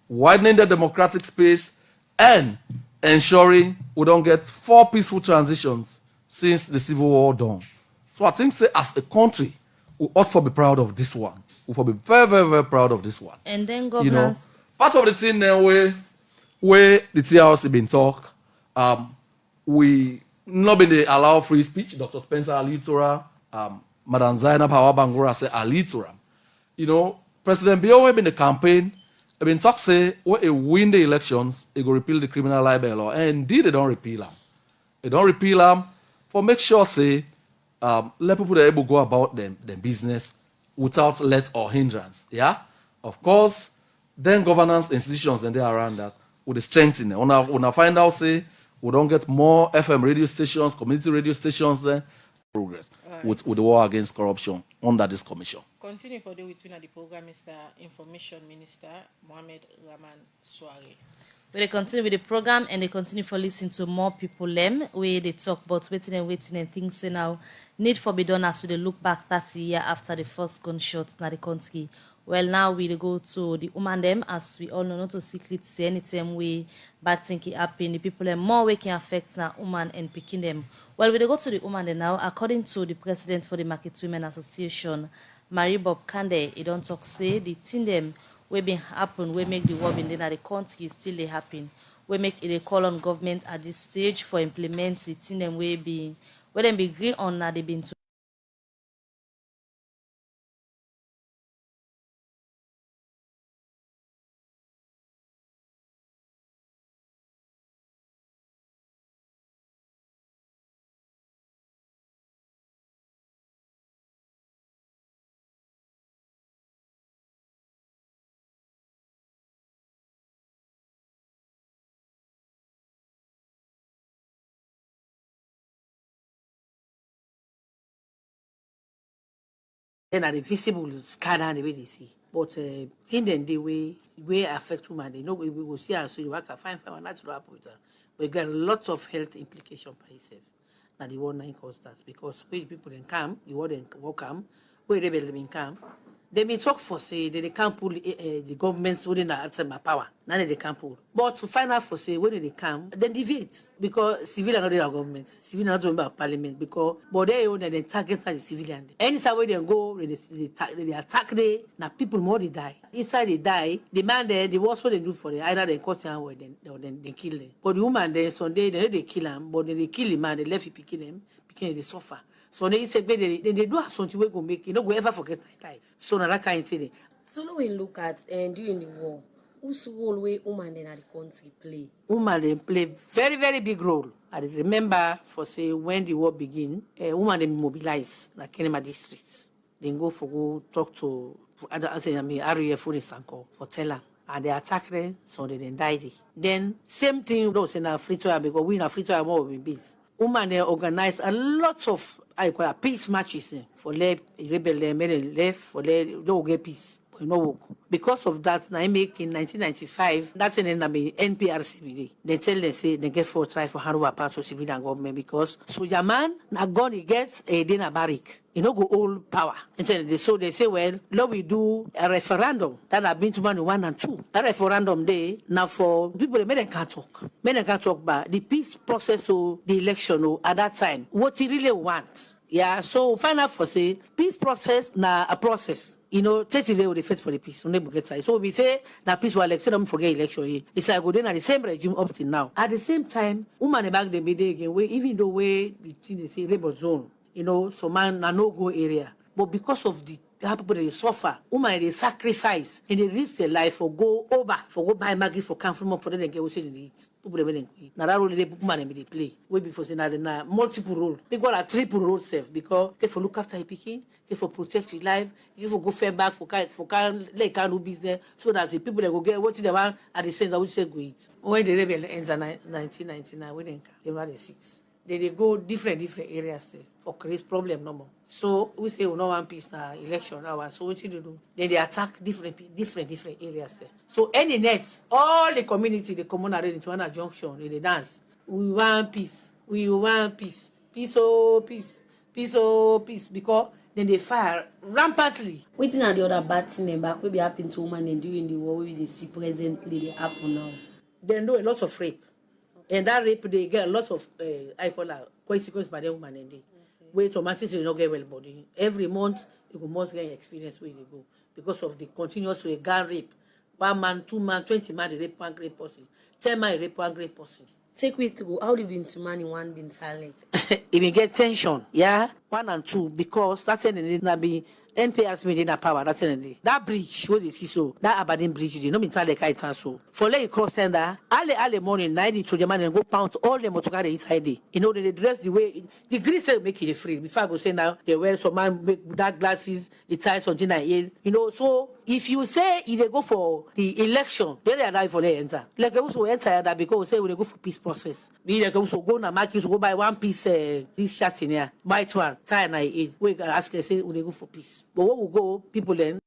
widening the democratic space, and ensuring we don't get 4 peaceful transitions since the Civil War done. So I think say as a country, we ought to be proud of this one. We ought to be very, very, very proud of this one. And then governance. You know, part of the thing then where the TRC been talk, we not been allow free speech. Dr. Spencer Alitura, Madam Zainab Hawa Bangura say Alitura. You know, President Biyo been the campaign, been talk say when he win the elections, he go repeal the criminal libel law. And indeed they don't repeal them. They don't repeal them for make sure say let people are able to go about them business without let or hindrance. Yeah? Of course, then governance institutions and they around that would strengthen it. When I find out say we don't get more FM radio stations, community radio stations there, progress right. with the war against corruption under this commission. Continue for the between the program, Mr. Information Minister Mohamed Rahman Swari. They continue with the program and they continue for listening to more people where they talk about waiting and things say now need for be done as we look back 30 years after the first gunshot in the country. Well, now we go to the woman them, as we all know, not a secret, say anytime we bad thing happen, the people are more we can affect now woman and picking them. Well, we go to the woman them now, according to the president for the Market Women Association, Marie Bob Kande, he don't talk say the thing them we been happen, we make the war in the country still they happen. We make it a call on government at this stage for implement the thing them we be where them be agree on now they been to Then are the visible scanner the way they see. But thing then the way affect women, they know we will see how so you work find natural happen with her. We get lots of health implications by itself. Now the one nine cause that because when people then come, the one then walk come, where rebel them come, they may talk for say they can't pull the governments within the outside my power. Now they can't pull. But to find out for say when they come, then deviate because civil are not their government, civil are not member of parliament because but they own and they target the civilian. Any side where they go, they attack they now people more they die. Inside they die, the man there, the worst what they do for them, either they cut them or then they kill them. But the woman there Sunday they kill them, but then they kill the man, they left it picking them, they suffer. So they say they do have something we go make, you know, we ever forget their life. So now that kind of thing. So now we look at during the war, whose role way women in the country play? Women they play very, very big role. I remember for say when the war begin, women they mobilize like Kenema districts. They go talk to other RAF in Sanko for tell them. And they attack them, so they then die. Then same thing those in Africa because we in Africa more with peace. Women they organize a lot of peace matches for let rebel them left for let don't get peace. No, because of that, I make in 1995. That's an NPRC. They tell they say they get 4 try for Haruwa part of civilian government because so your man na gonna get a dinner barrack. You know, go all power. And so they say, well, now we do a referendum that have been to 1 and 2. That referendum day, now for people, they can't talk. Men can't talk about the peace process or the election or at that time. What he really wants. Yeah, so find out for say, peace process na a process. You know, 30 days will fight for the peace. So we say that peace will election, don't forget election. It's like go then at the same regime up till now. At the same time, woman back the day again, where even though way the thing they say labor zone, you know, so man na no go area. But because of the how people they suffer, woman they sacrifice, and they risk their life for go over, for go buy maggie for come from up for them get what they eat. People they eat. Now that role they woman they play. We before say na multiple role. People are triple role self because they for look after your pikin, they for protect your life, they for go fair back for like can do business so that the people they go get what they want at the same time which they go eat. When the rebel ends in 1999, when they were the 6. They go different areas for create problem no more. So we say we no want peace na election now. So what they do? Then they attack different areas there. So any net, all the community, the common area into one junction, they dance. We want peace. We want peace. Peace oh peace. Peace oh peace. Because then they fire rampantly. Waiting at the other bad thing back will be happening to women and during the war we see presently they happen now. They do a lot of rape. And that rape, they get a lot of, I call that, consequences by the woman and they. Where automatically they don't get well body. Every month, you must get experience where they go. Because of the continuous gang rape. 1 man, 2 man, 20 man, they rape one great person. 10 man, they rape one great person. Take me through how they been to money, one been silent. It will get tension, yeah? 1 and 2, because that's when they not be NPRs made in a power, that's the that bridge, what they see so, that Aberdeen bridge, they no mean like I so. For let you cross sender, alle morning, 90 to the man and go pound all the motor inside it. You know, they dress the way, the grease make it free. Before I go say now, they wear some man make dark glasses, it ties something like it. You know, so if you say if they go for the election, then they arrive for the enter. Like they also enter that because say they go for peace process. We like also go na market to go buy one piece this shirt in here, buy one, tie and I we can ask they say they go for peace. But what will go, people then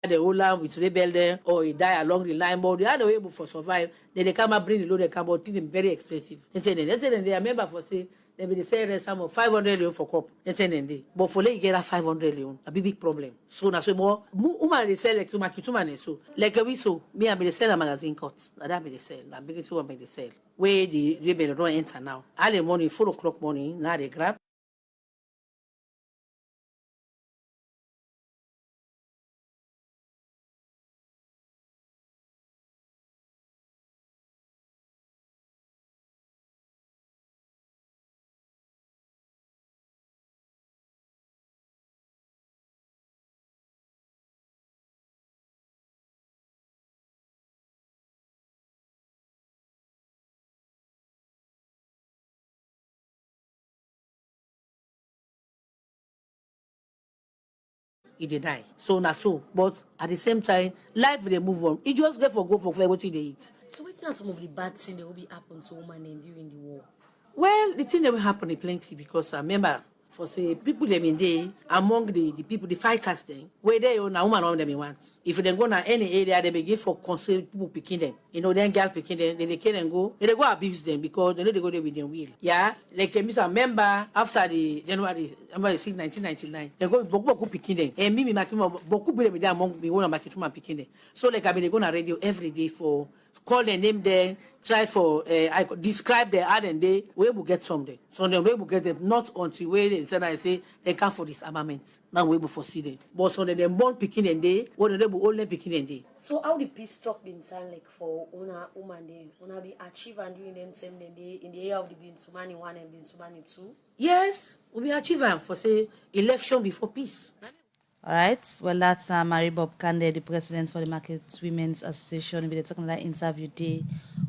the whole land with rebel there or he die along the line, but the other way for survive, then they come and bring the load they come out, think them very expensive. And say then they remember for say they be say some of 500 leon for cup. And say then they but for let you get that 500 leon, a big problem. So na so more woman they sell like to market man so like we so me I be the sell a magazine cut. That be the sell. Na big two be the sell. Where the rebel don't enter now. Early morning, 4 o'clock morning, now they grab. He did die. So na so. But at the same time, life they move on. He just go for what they eat. So what's not some of the bad thing that will be happen to women and during the war? Well, the thing that will happen is plenty because I remember for say people them in there among the people, the fighters then, where they own a woman on them in want. If they go to any area, they begin for control people picking them. You know, then girl picking them, then they can and go, then they go abuse them because they know they go there with their will. Yeah, like I remember after the January 6, 1999, they go boku picking them. And me boku be there among me one of my kids picking them. So like I mean, they go on radio every day for call their name there, try for I describe their ad and day where we get something. So then we will get them not until where they said I say they come for disarmament. Now we will foresee them. But so then they born picking and day, when they will only picking and day. So how the peace talk been sound like for una woman they una be achieve and during them same day in the area of the Bintumani 1 and Bintumani 2? Yes, we be achieving for say election before peace. All right. Well, that's Mary Bob Kande, the president for the Market Women's Association. We'll be talking that interview day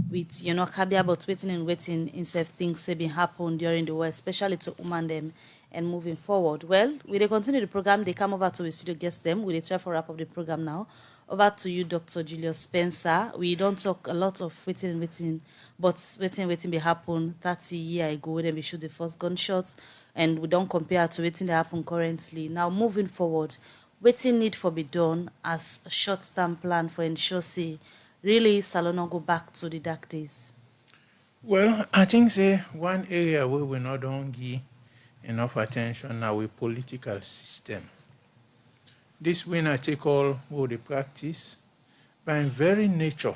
with, Kabia about waiting instead of things have been happened during the war, especially to women them and moving forward. Well, we will continue the program. They come over to the studio, guest them. We'll try for wrap up the program now. Over to you, Dr. Julius Spencer. We don't talk a lot of waiting, but waiting be happen 30 years ago when we shoot the first gunshots. And we don't compare to waiting that happen currently. Now, moving forward, waiting need for be done as a short-term plan for ensure, say, really, Salon go back to the dark days. Well, I think say one area where we not don't give enough attention now with political system. This winner take all what they practice by very nature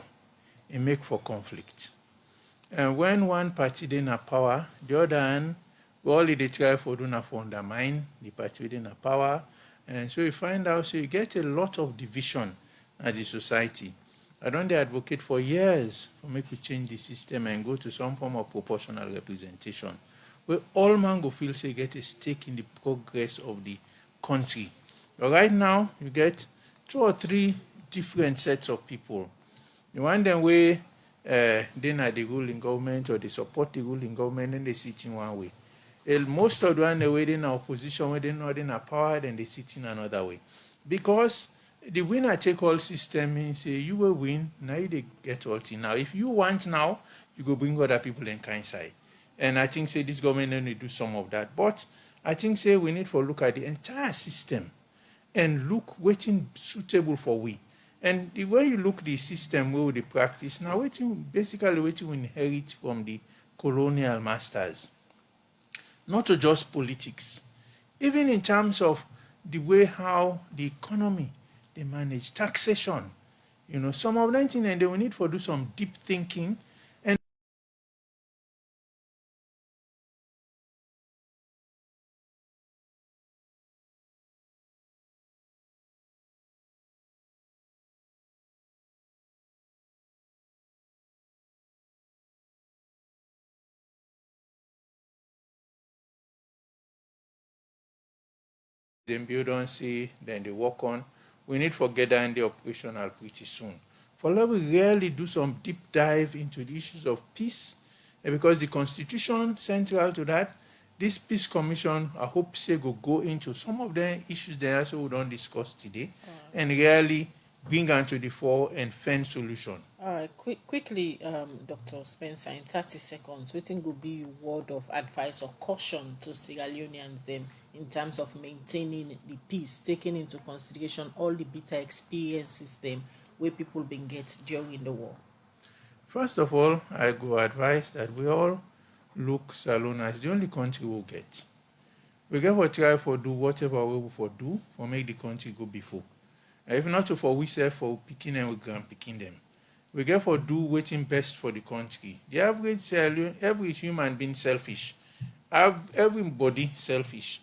it make for conflict. And when one party then a power, the other hand, all they try for do na for undermine the party within a power. And so you find out, so you get a lot of division at the society. I don't advocate for years for make we change the system and go to some form of proportional representation, where all man go feel say get a stake in the progress of the country. But right now, you get 2 or 3 different sets of people. The one them way they are the ruling government or they support the ruling government and they sit in one way. Most of the one the way they in opposition, where they not in a power, then they sit in another way. Because the winner take all system means say you will win, now they get all thing. Now if you want now, you go bring other people in kind side. And I think say this government only do some of that. But I think say we need to look at the entire system and look waiting suitable for we. And the way you look the system where the practice now basically waiting we inherit from the colonial masters. Not to just politics. Even in terms of the way how the economy they manage taxation. You know, some of them things and they will need to do some deep thinking. And then build on, see, then they work on. We need to get that in the operational pretty soon. For that, we really do some deep dive into the issues of peace, and because the Constitution central to that, this Peace Commission, I hope say go into some of the issues there so we don't discuss today, and really bring onto the fore and find solution. All right, quickly, Dr. Spencer, in 30 seconds, what will be your word of advice or caution to Sierra Leoneans them in terms of maintaining the peace, taking into consideration all the bitter experiences them where people been get during the war? First of all, I go advise that we all look Salon as the only country we'll get. We get for try for do whatever we will for do for make the country go before. And if not for we say for picking and we grand picking them. We get for do waiting best for the country. The average every human being selfish. Everybody selfish.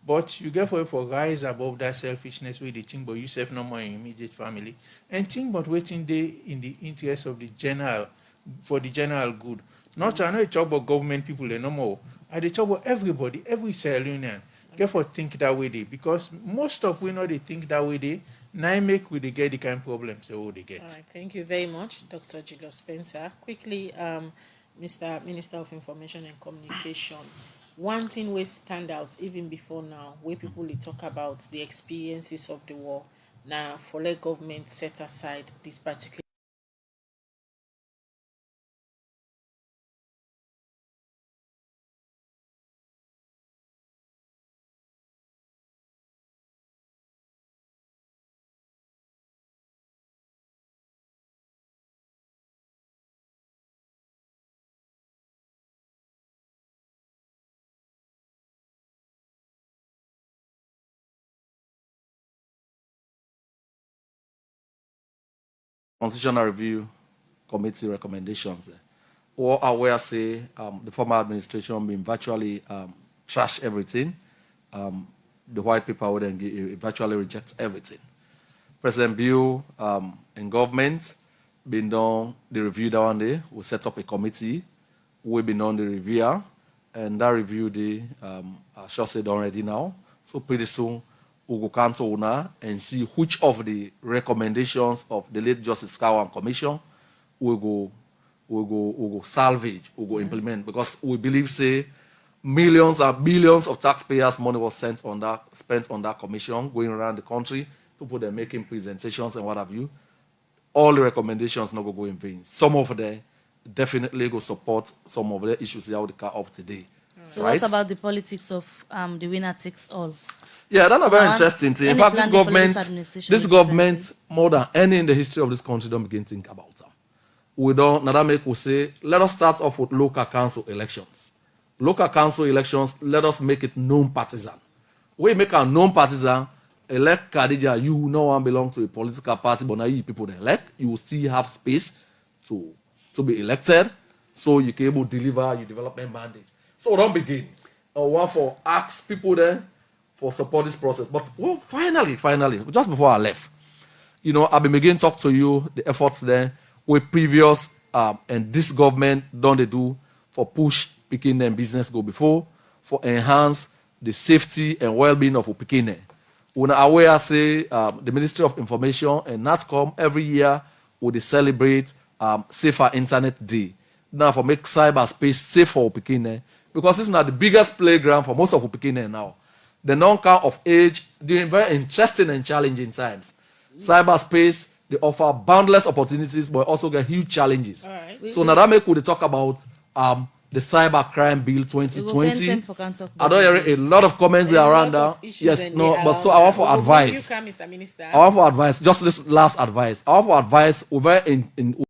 But you get for rise above that selfishness where they think about yourself no more in immediate family. And think about waiting there in the interest of the general, for the general good. Not I know it's about government people no more. I talk about everybody, every Sierra Leonean. Get for think that way they because most of we know they think that way they. Now make we get the kind of problems they get. All right, thank you very much, Dr. Julius Spencer. Quickly, Mr. Minister of Information and Communication, one thing we stand out even before now, where people they talk about the experiences of the war. Now, for let government set aside this particular Constitutional Review Committee recommendations. Or aware say the former administration been virtually trash everything. The white paper would then virtually reject everything. President Bill and government been done the review that one day. We set up a committee. We've been on the review, and that review they I should say done already now. So pretty soon we will come to UNA and see which of the recommendations of the late Justice Kailahun Commission we go salvage, we go implement, because we believe say millions and billions of taxpayers' money was spent on that commission going around the country. People they're making presentations and what have you. All the recommendations not go in vain. Some of them definitely go support some of the issues that we car up today. So right? what about the politics of the winner takes all? Yeah, that's a very interesting thing. In fact, this government, more than any in the history of this country, don't begin to think about them. We don't, now that make we say, let us start off with local council elections. Local council elections, let us make it non-partisan. We make a non-partisan, elect Khadija, you no one belong to a political party, but now you people elect, you will still have space to be elected. so you can able to deliver your development mandate. So don't begin. I want for ask people then for support this process. But well, finally, just before I left, I've been beginning to talk to you the efforts there with previous and this government done they do for push Pekin and business go before for enhance the safety and well-being of Pekin. When I aware say the Ministry of Information and NATCOM every year would celebrate Safer Internet Day. Now for make cyberspace safe for Pekin because it's not the biggest playground for most of Pekin now. The non-count of age during very interesting and challenging times. Cyberspace, they offer boundless opportunities, but also get huge challenges. Right. So now that make we talk about the Cyber Crime Bill 2020. I don't hear a lot of comments around that. Yes, no, but so I want for advice. You come, Mr. Minister. I want for advice, just this last advice. I want for advice over in